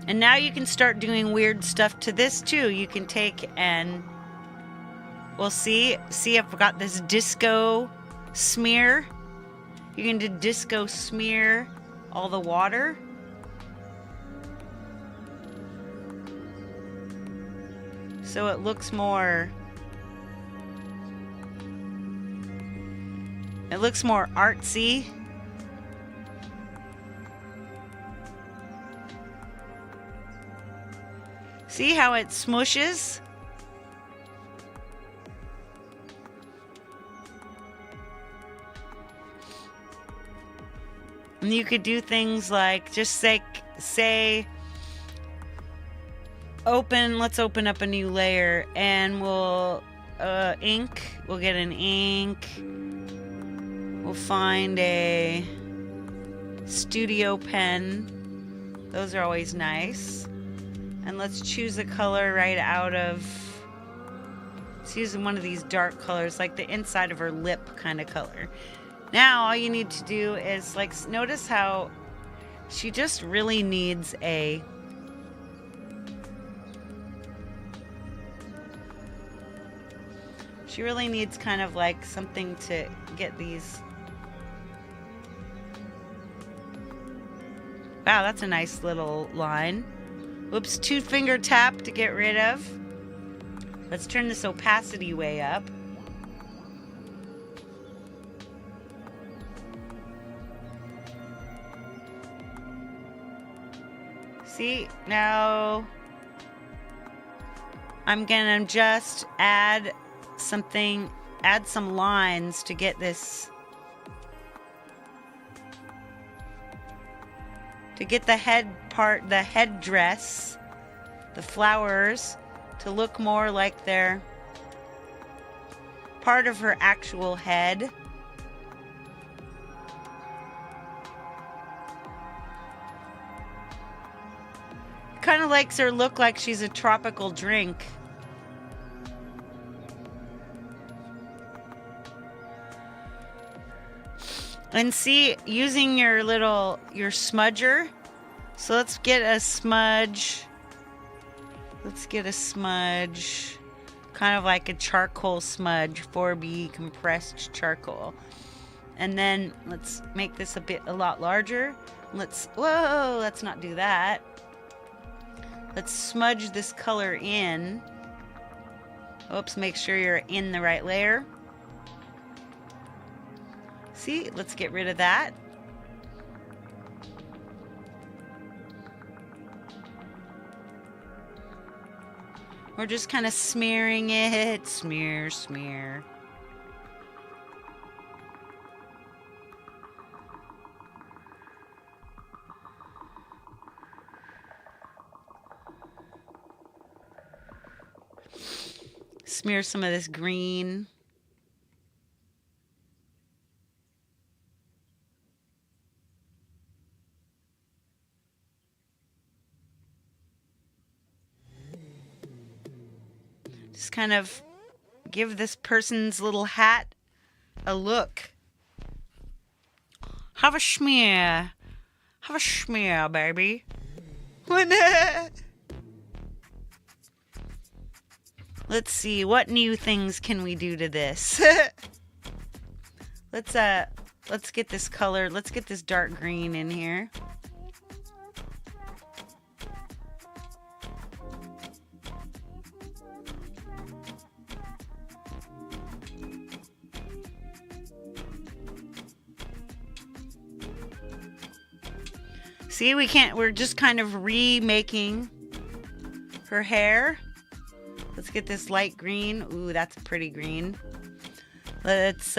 And now you can start doing weird stuff to this too. You can take and we'll see if I've got this disco smear. You can do disco smear all the water. So it looks more artsy. See how it smooshes? And you could do things like just say let's open up a new layer and we'll ink. We'll get an ink. We'll find a studio pen. Those are always nice. And let's choose a color right out of, let's use one of these dark colors, like the inside of her lip kind of color. Now all you need to do is notice how she just really needs she really needs kind of like something to get these. Wow, that's a nice little line. Oops, 2-finger tap to get rid of. Let's turn this opacity way up. See, now I'm gonna just add something, add some lines to get this, to get the head part, the headdress, the flowers, to look more like they're part of her actual head. Kind of makes her look like she's a tropical drink. And see, using your smudger. So let's get a smudge. Let's get a smudge. Kind of like a charcoal smudge, 4B compressed charcoal. And then let's make this a lot larger. Whoa, let's not do that. Let's smudge this color in. Oops, make sure you're in the right layer. See, let's get rid of that. We're just kind of smearing it. Smear, smear. Smear some of this green. Just kind of give this person's little hat a look. Have a smear. Have a smear, baby. Let's see, what new things can we do to this? Let's get this color, let's get this dark green in here. See, we're just kind of remaking her hair. Let's get this light green. Ooh, that's a pretty green. Let's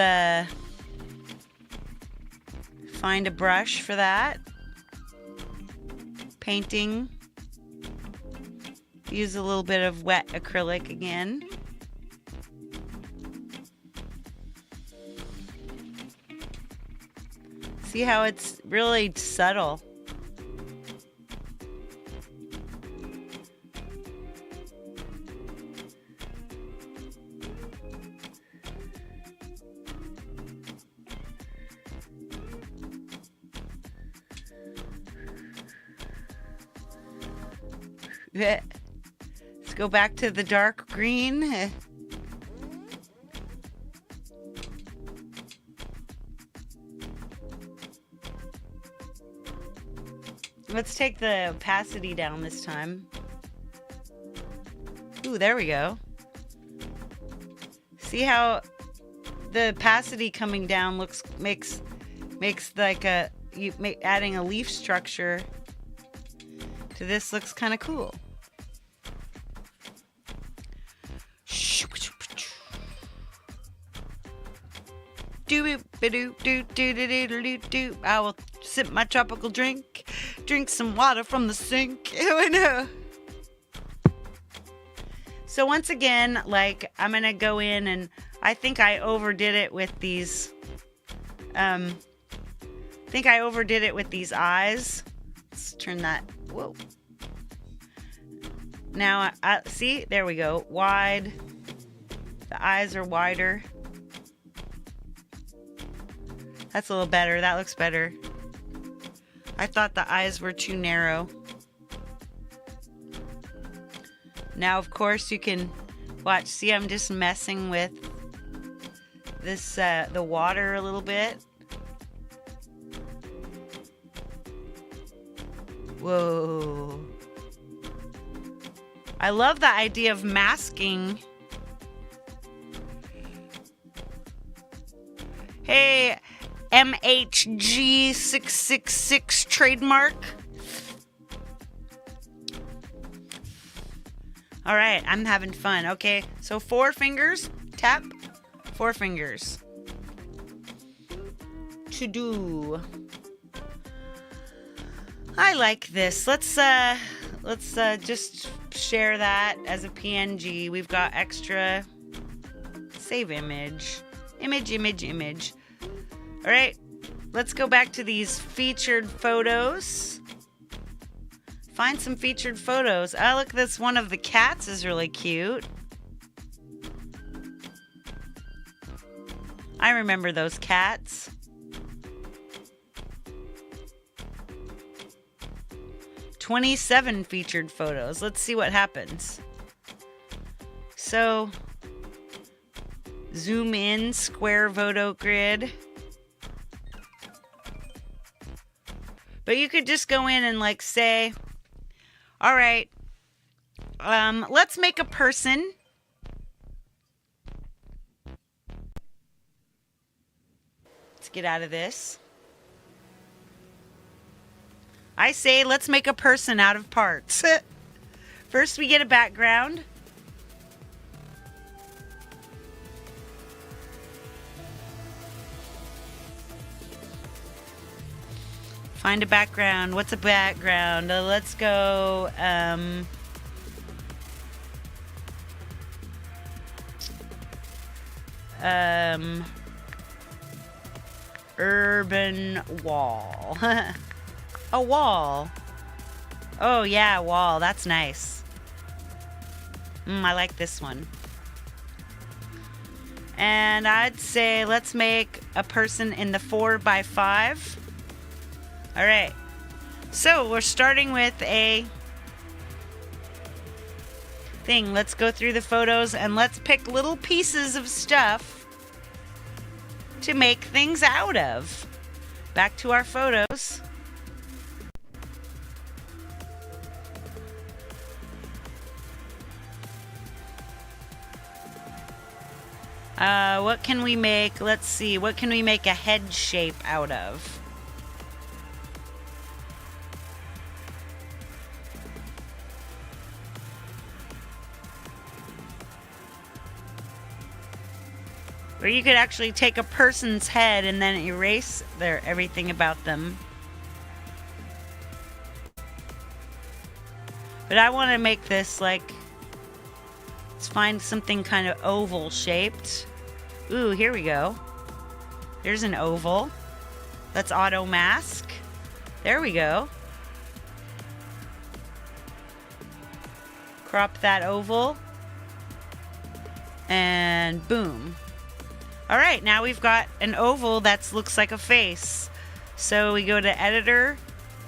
find a brush for that. Painting. Use a little bit of wet acrylic again. See how it's really subtle. Let's go back to the dark green. Let's take the opacity down this time. Ooh, there we go. See how the opacity coming down makes like adding a leaf structure to this looks kind of cool. I will sip my tropical drink, drink some water from the sink. I know. So once again, like, I'm gonna go in, and I think I overdid it with these. I think I overdid it with these eyes. Let's turn that. Whoa. Now, see, there we go. Wide. The eyes are wider. That's a little better. That looks better. I thought the eyes were too narrow. Now, of course, you can watch. See, I'm just messing with this, the water a little bit. Whoa. I love the idea of masking. Hey, MHG666 trademark. All right, I'm having fun. Okay, so 4 fingers, tap, 4 fingers. To do. I like this. Let's just share that as a PNG. We've got extra. Save image. Image. All right, let's go back to these featured photos. Find some featured photos. Oh, look, this one of the cats is really cute. I remember those cats. "27 featured photos. Let's see what happens. So, zoom in, square photo grid. But you could just go in and like say, all right, let's make a person. Let's get out of this. I say, let's make a person out of parts. First, we get a background. Find a background. What's a background? Let's go. Urban wall. A wall. Oh yeah, wall. That's nice. I like this one. And I'd say let's make a person in the 4x5. All right. So we're starting with a thing. Let's go through the photos and let's pick little pieces of stuff to make things out of. Back to our photos. What can we make? Let's see. What can we make a head shape out of? Or you could actually take a person's head and then erase everything about them. But I want to make this like, let's find something kind of oval shaped. Ooh, here we go. There's an oval. Let's auto mask. There we go. Crop that oval. And boom. All right, now we've got an oval that looks like a face. So we go to Editor,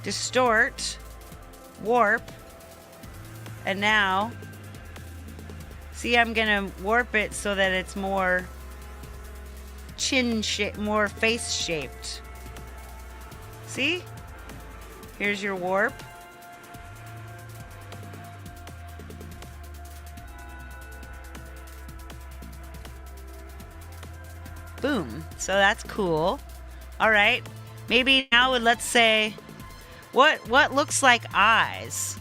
Distort, Warp, and now, see, I'm gonna warp it so that it's more chin shape, more face shaped. See? Here's your warp. Boom. So that's cool. All right. Maybe now let's say, what looks like eyes?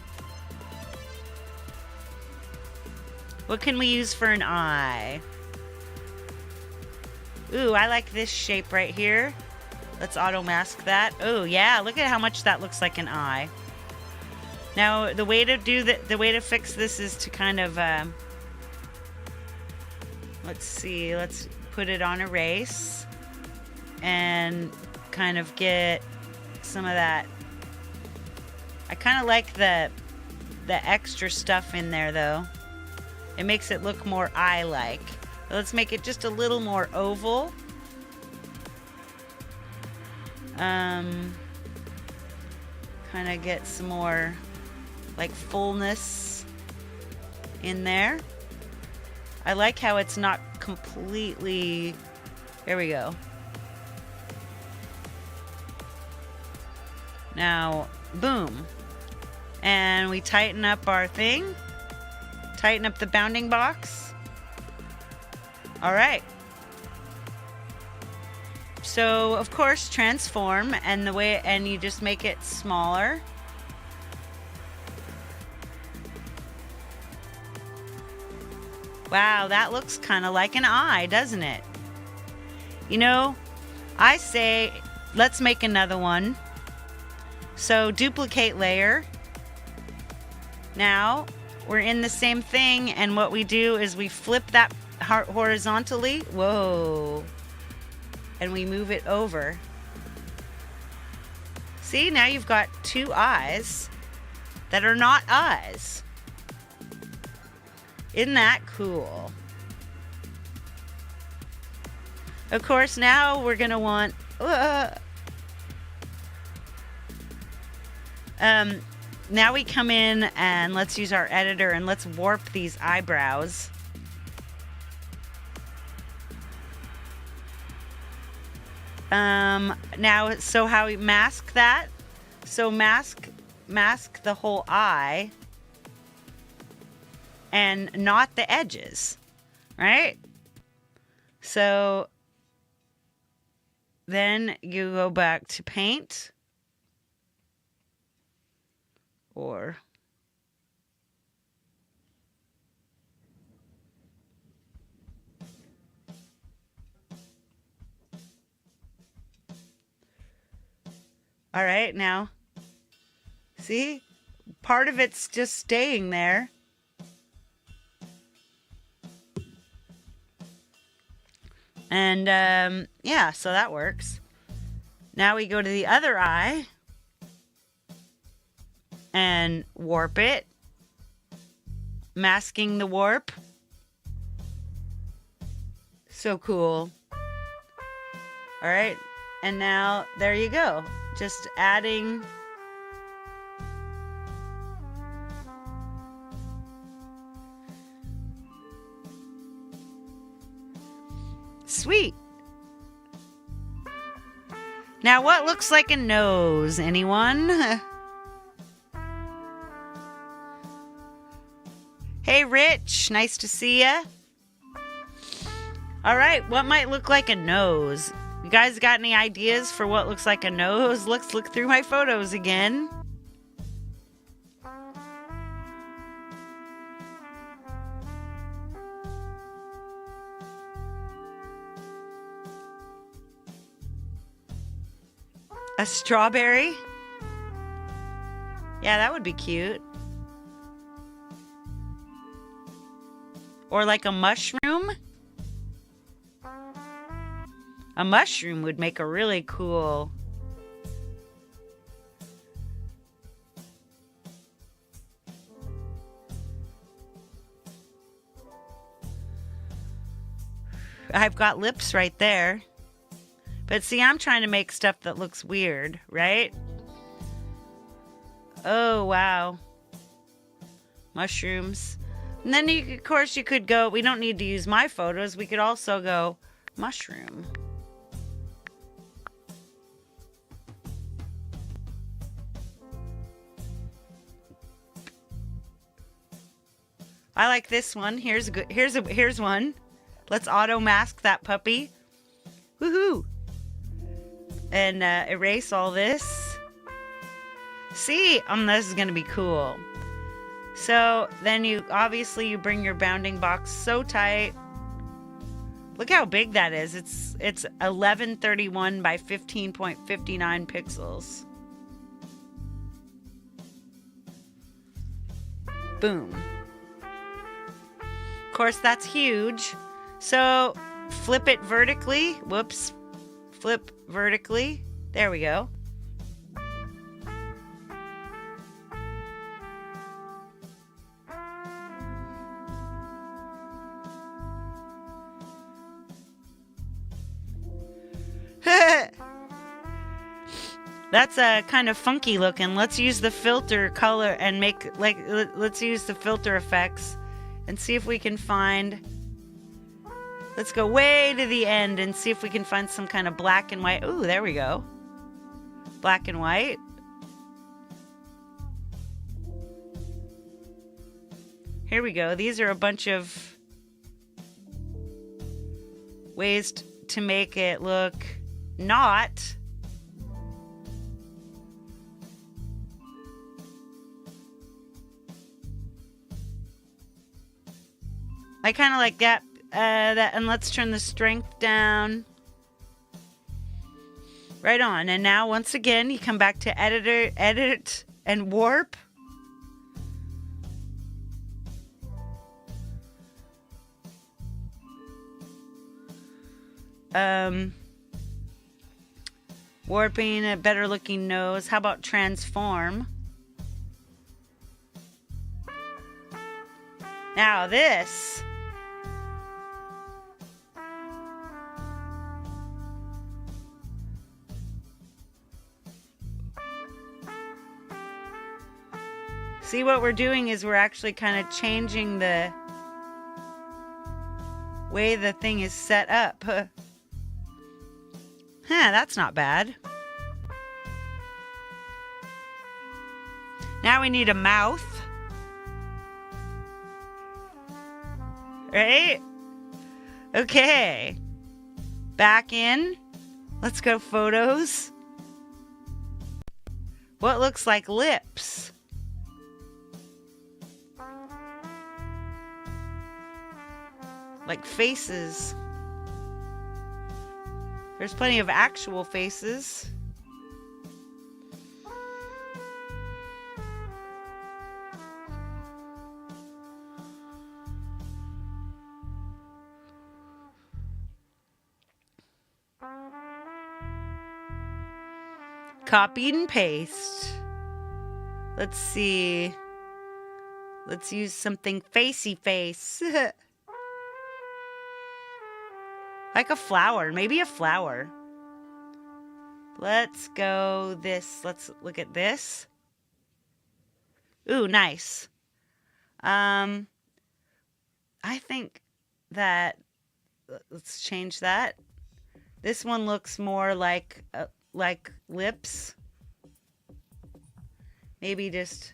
What can we use for an eye? Ooh, I like this shape right here. Let's auto mask that. Oh yeah, look at how much that looks like an eye. Now the way to do the way to fix this is to kind of let's see, let's put it on erase and kind of get some of that. I kind of like the extra stuff in there though. It makes it look more eye-like. Let's make it just a little more oval. Kind of get some more like fullness in there. I like how it's not completely, there we go. Now, boom. And we tighten up our thing. Tighten up the bounding box. All right. So, of course, transform, and you just make it smaller. Wow, that looks kind of like an eye, doesn't it? You know, I say let's make another one. So duplicate layer. Now we're in the same thing, and what we do is we flip that horizontally. Whoa. And we move it over. See, now you've got two eyes that are not eyes. Isn't that cool? Of course, now we're going to want... now we come in and let's use our editor and let's warp these eyebrows. Now, so how we mask that? So mask the whole eye and not the edges, right? So then you go back to paint or all right, now see, part of it's just staying there. And yeah, so that works. Now we go to the other eye and warp it, masking the warp. So cool. All right, and now there you go. Just adding sweet. Now what looks like a nose? Anyone? Hey Rich, nice to see ya. All right, what might look like a nose? You guys got any ideas for what looks like a nose? Let's look through my photos again. A strawberry? Yeah, that would be cute. Or like a mushroom? A mushroom would make a really cool... I've got lips right there. But see, I'm trying to make stuff that looks weird, right? Oh, wow. Mushrooms. And then, of course, you could go... We don't need to use my photos. We could also go mushroom. I like this one. Here's one. Let's auto mask that puppy. Woohoo! And erase all this. See, this is gonna be cool. So then you bring your bounding box so tight. Look how big that is. It's 1131 by 15.59 pixels. Boom. Of course, that's huge. So flip it vertically. Whoops. Flip vertically. There we go. That's kind of funky looking. Let's use the filter color and let's use the filter effects and see if we can find... Let's go way to the end and see if we can find some kind of black and white. Ooh, there we go. Black and white. Here we go. These are a bunch of ways to make it look not. I kind of like that. And let's turn the strength down. Right on. And now once again, you come back to editor, edit, and warp. Warping, a better looking nose. How about transform? Now this. See, what we're doing is we're actually kind of changing the way the thing is set up. Huh, that's not bad. Now we need a mouth. Right? Okay. Back in. Let's go photos. What looks like lips? Like faces. There's plenty of actual faces. Copy and paste. Let's see. Let's use something facey face. Like a flower, maybe a flower. Let's go this. Let's look at this. Ooh, nice. I think that, let's change that. This one looks more like lips. Maybe just,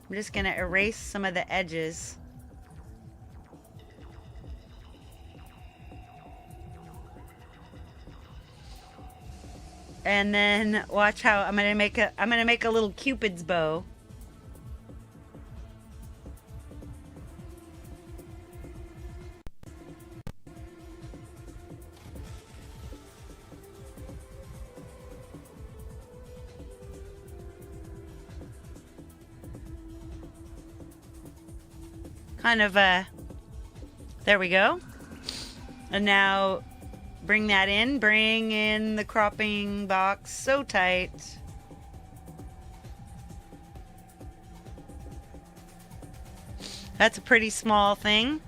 I'm just gonna erase some of the edges. And then watch how I'm gonna make a little Cupid's bow. Kind of there we go. And now bring that in. Bring in the cropping box so tight. That's a pretty small thing.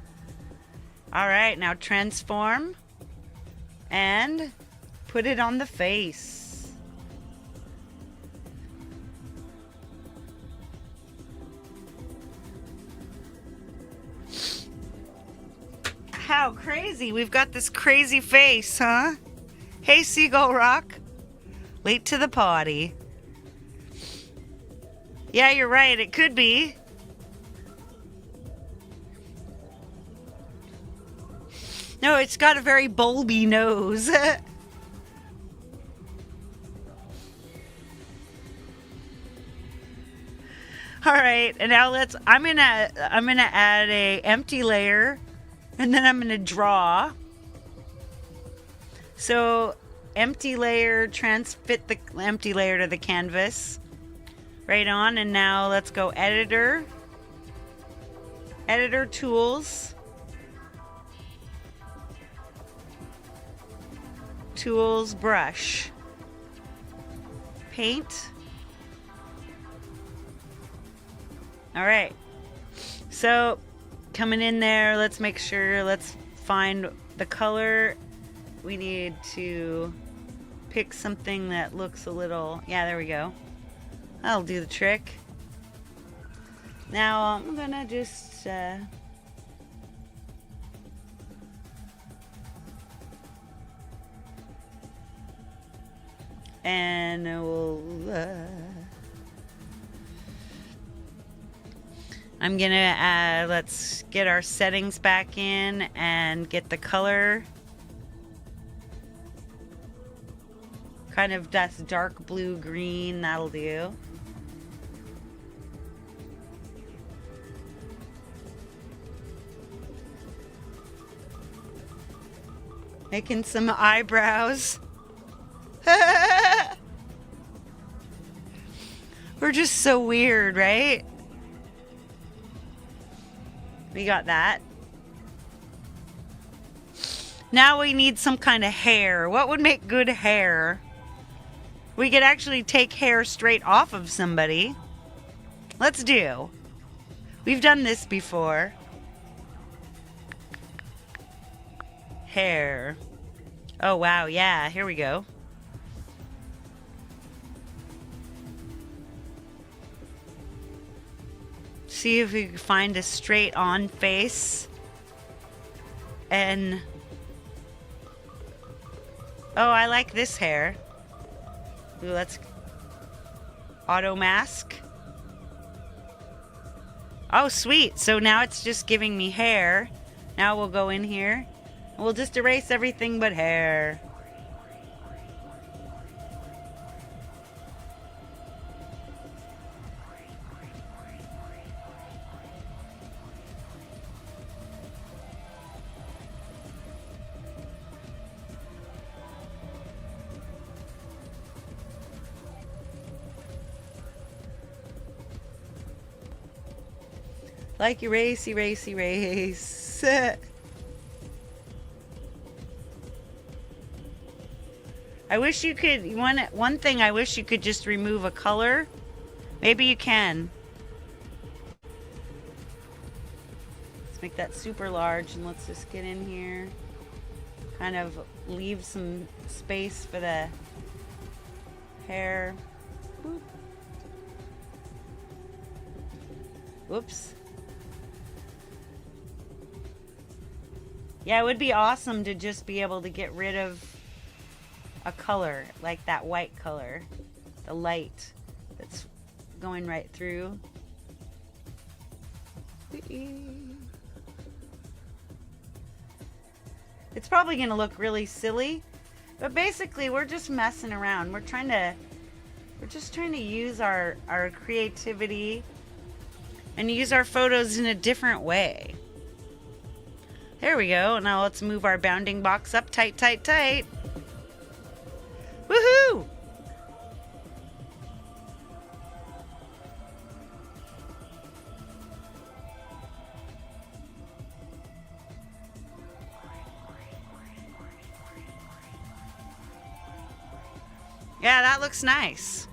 All right, now transform and put it on the face. How crazy. We've got this crazy face, huh? Hey, Seagull Rock. Late to the party. Yeah, you're right. It could be. No, it's got a very bulby nose. All right, and now I'm gonna add a empty layer, and then I'm gonna draw. So empty layer, fit the empty layer to the canvas. Right on, and now let's go editor. Editor tools. Tools, brush. Paint. All right. So coming in there, let's make sure, let's find the color. We need to pick something that looks a little, yeah, there we go. That'll do the trick. Now I'm gonna just and we'll I'm gonna let's get our settings back in and get the color kind of that dark blue green. That'll do. Making some eyebrows. We're just so weird, right? We got that. Now we need some kind of hair. What would make good hair? We could actually take hair straight off of somebody. Let's do. We've done this before. Hair. Oh, wow. Yeah, here we go. See if we can find a straight on face. And oh, I like this hair. Ooh, let's auto mask. Oh, sweet. So now it's just giving me hair. Now we'll go in here. And we'll just erase everything but hair. Like erase, erase, erase. I wish you could, one thing I wish you could just remove a color. Maybe you can. Let's make that super large and let's just get in here. Kind of leave some space for the hair. Boop. Whoops. Yeah, it would be awesome to just be able to get rid of a color, like that white color. The light that's going right through. It's probably going to look really silly, but basically we're just messing around. We're just trying to use our creativity and use our photos in a different way. There we go. Now let's move our bounding box up tight, tight, tight. Woohoo! Yeah, that looks nice.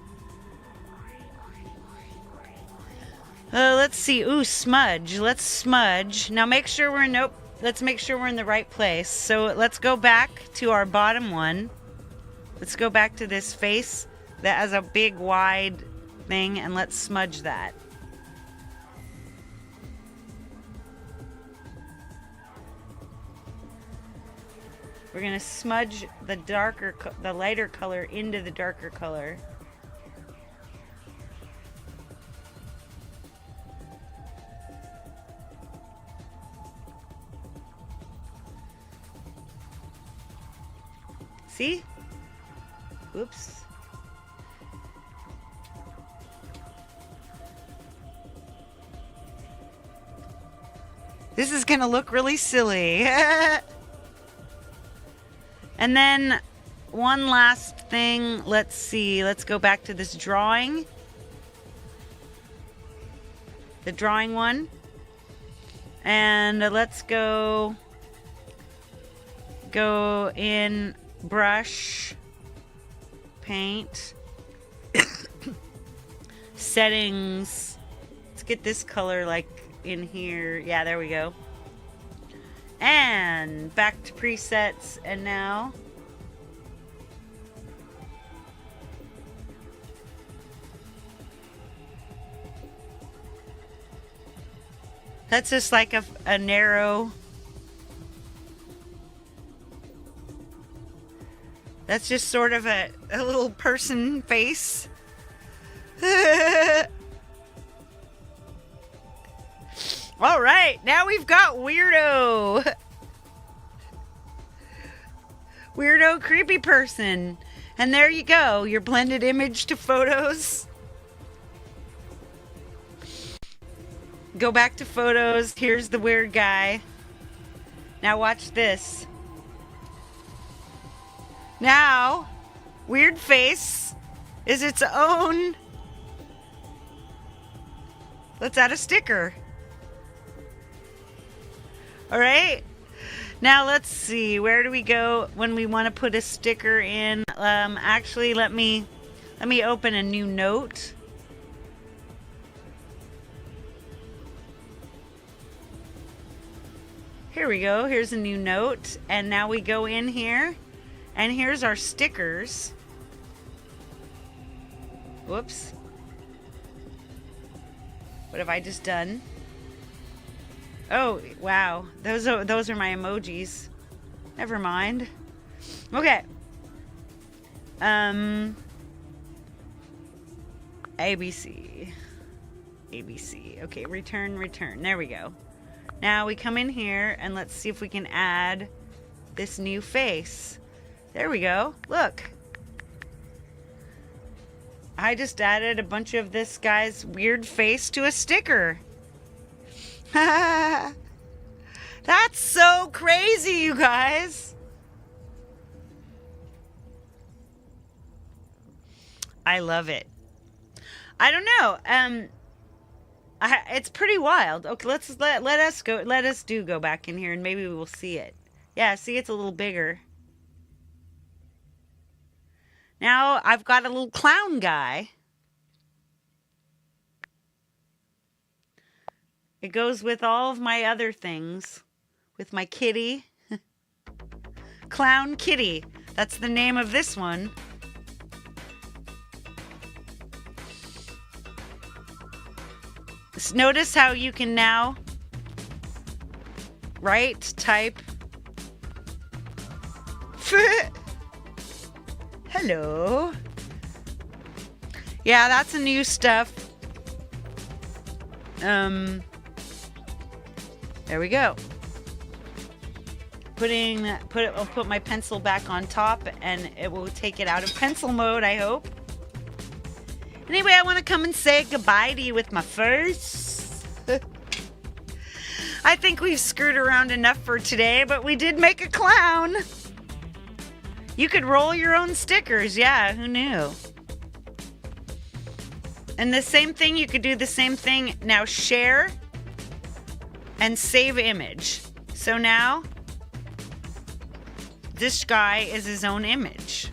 Let's see. Ooh, smudge. Let's smudge. Now make sure we're in, nope. Let's make sure we're in the right place. So let's go back to our bottom one. Let's go back to this face that has a big wide thing and let's smudge that. We're gonna smudge the lighter color into the darker color. See? Oops. This is gonna look really silly. And then one last thing. Let's see. Let's go back to this drawing. The drawing one. And let's go in brush, paint, settings. Let's get this color like in here. Yeah, there we go. And back to presets, and now that's just like a narrow. That's just sort of a little person face. All right, now we've got weirdo. Weirdo creepy person. And there you go, your blended image to photos. Go back to photos. Here's the weird guy. Now watch this. Now, weird face is its own. Let's add a sticker. All right. Now let's see. Where do we go when we want to put a sticker in? Actually, let me open a new note. Here we go. Here's a new note. And now we go in here. And here's our stickers. Whoops. What have I just done? Oh, wow. Those are my emojis. Never mind. Okay. ABC. ABC. Okay, return. There we go. Now we come in here and let's see if we can add this new face. There we go. Look. I just added a bunch of this guy's weird face to a sticker. That's so crazy, you guys. I love it. I don't know. It's pretty wild. Okay, let us go back in here and maybe we will see it. Yeah, see, it's a little bigger. Now I've got a little clown guy. It goes with all of my other things. With my kitty. Clown Kitty. That's the name of this one. Notice how you can now type. Hello. Yeah, that's a new stuff. There we go. I'll put my pencil back on top and it will take it out of pencil mode, I hope. Anyway, I want to come and say goodbye to you with my face. I think we've screwed around enough for today, but we did make a clown. You could roll your own stickers. Yeah, who knew? And the same thing, you could do the same thing. Now share and save image. So now this guy is his own image.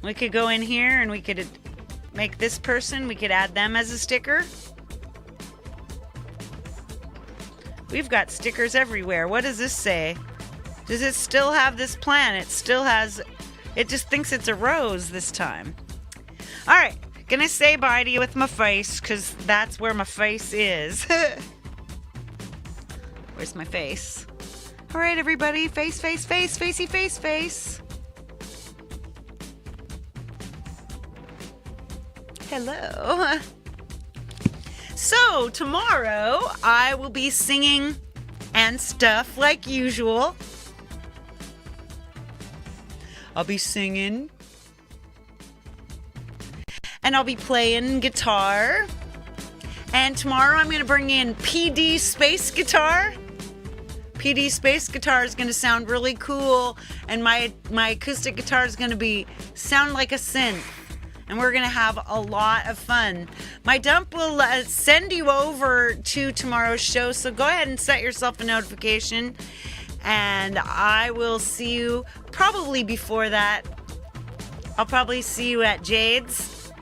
We could go in here and we could make this person, we could add them as a sticker. We've got stickers everywhere. What does this say? Does it still have this plan? It still has, it just thinks it's a rose this time. All right, gonna say bye to you with my face because that's where my face is. Where's my face? All right, everybody, face, facey, face. Hello. So tomorrow I will be singing and stuff like usual. I'll be singing and I'll be playing guitar. And tomorrow I'm going to bring in PD space guitar. PD space guitar is going to sound really cool, and my acoustic guitar is going to sound like a synth. And we're going to have a lot of fun. My dump will send you over to tomorrow's show, so go ahead and set yourself a notification. And I will see you probably before that. I'll probably see you at Jade's.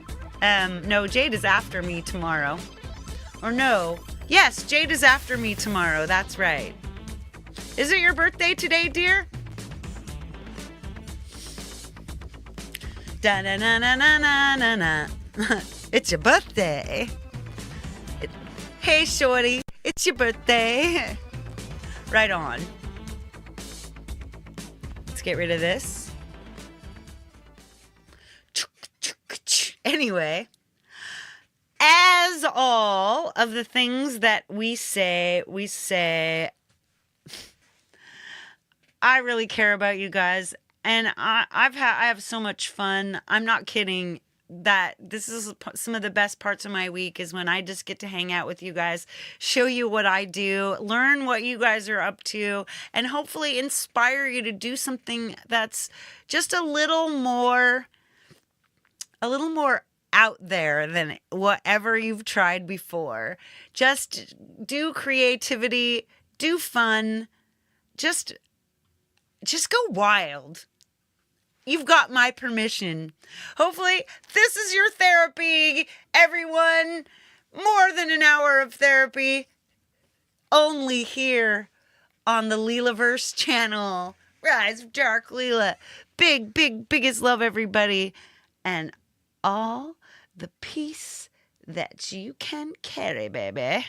No, Jade is after me tomorrow. Or no. Yes, Jade is after me tomorrow. That's right. Is it your birthday today, dear? Da-na-na-na-na-na-na. It's your birthday. Hey, shorty, it's your birthday. Right on. Let's get rid of this. Anyway, as all of the things that we say, I really care about you guys. And I have so much fun. I'm not kidding. that this is some of the best parts of my week is when I just get to hang out with you guys, show you what I do, learn what you guys are up to, and hopefully inspire you to do something that's just a little more out there than whatever you've tried before. Just do creativity, do fun, just go wild. You've got my permission. Hopefully, this is your therapy, everyone. More than an hour of therapy. Only here on the Leelaverse channel. Rise of Dark Leela. Biggest love, everybody. And all the peace that you can carry, baby.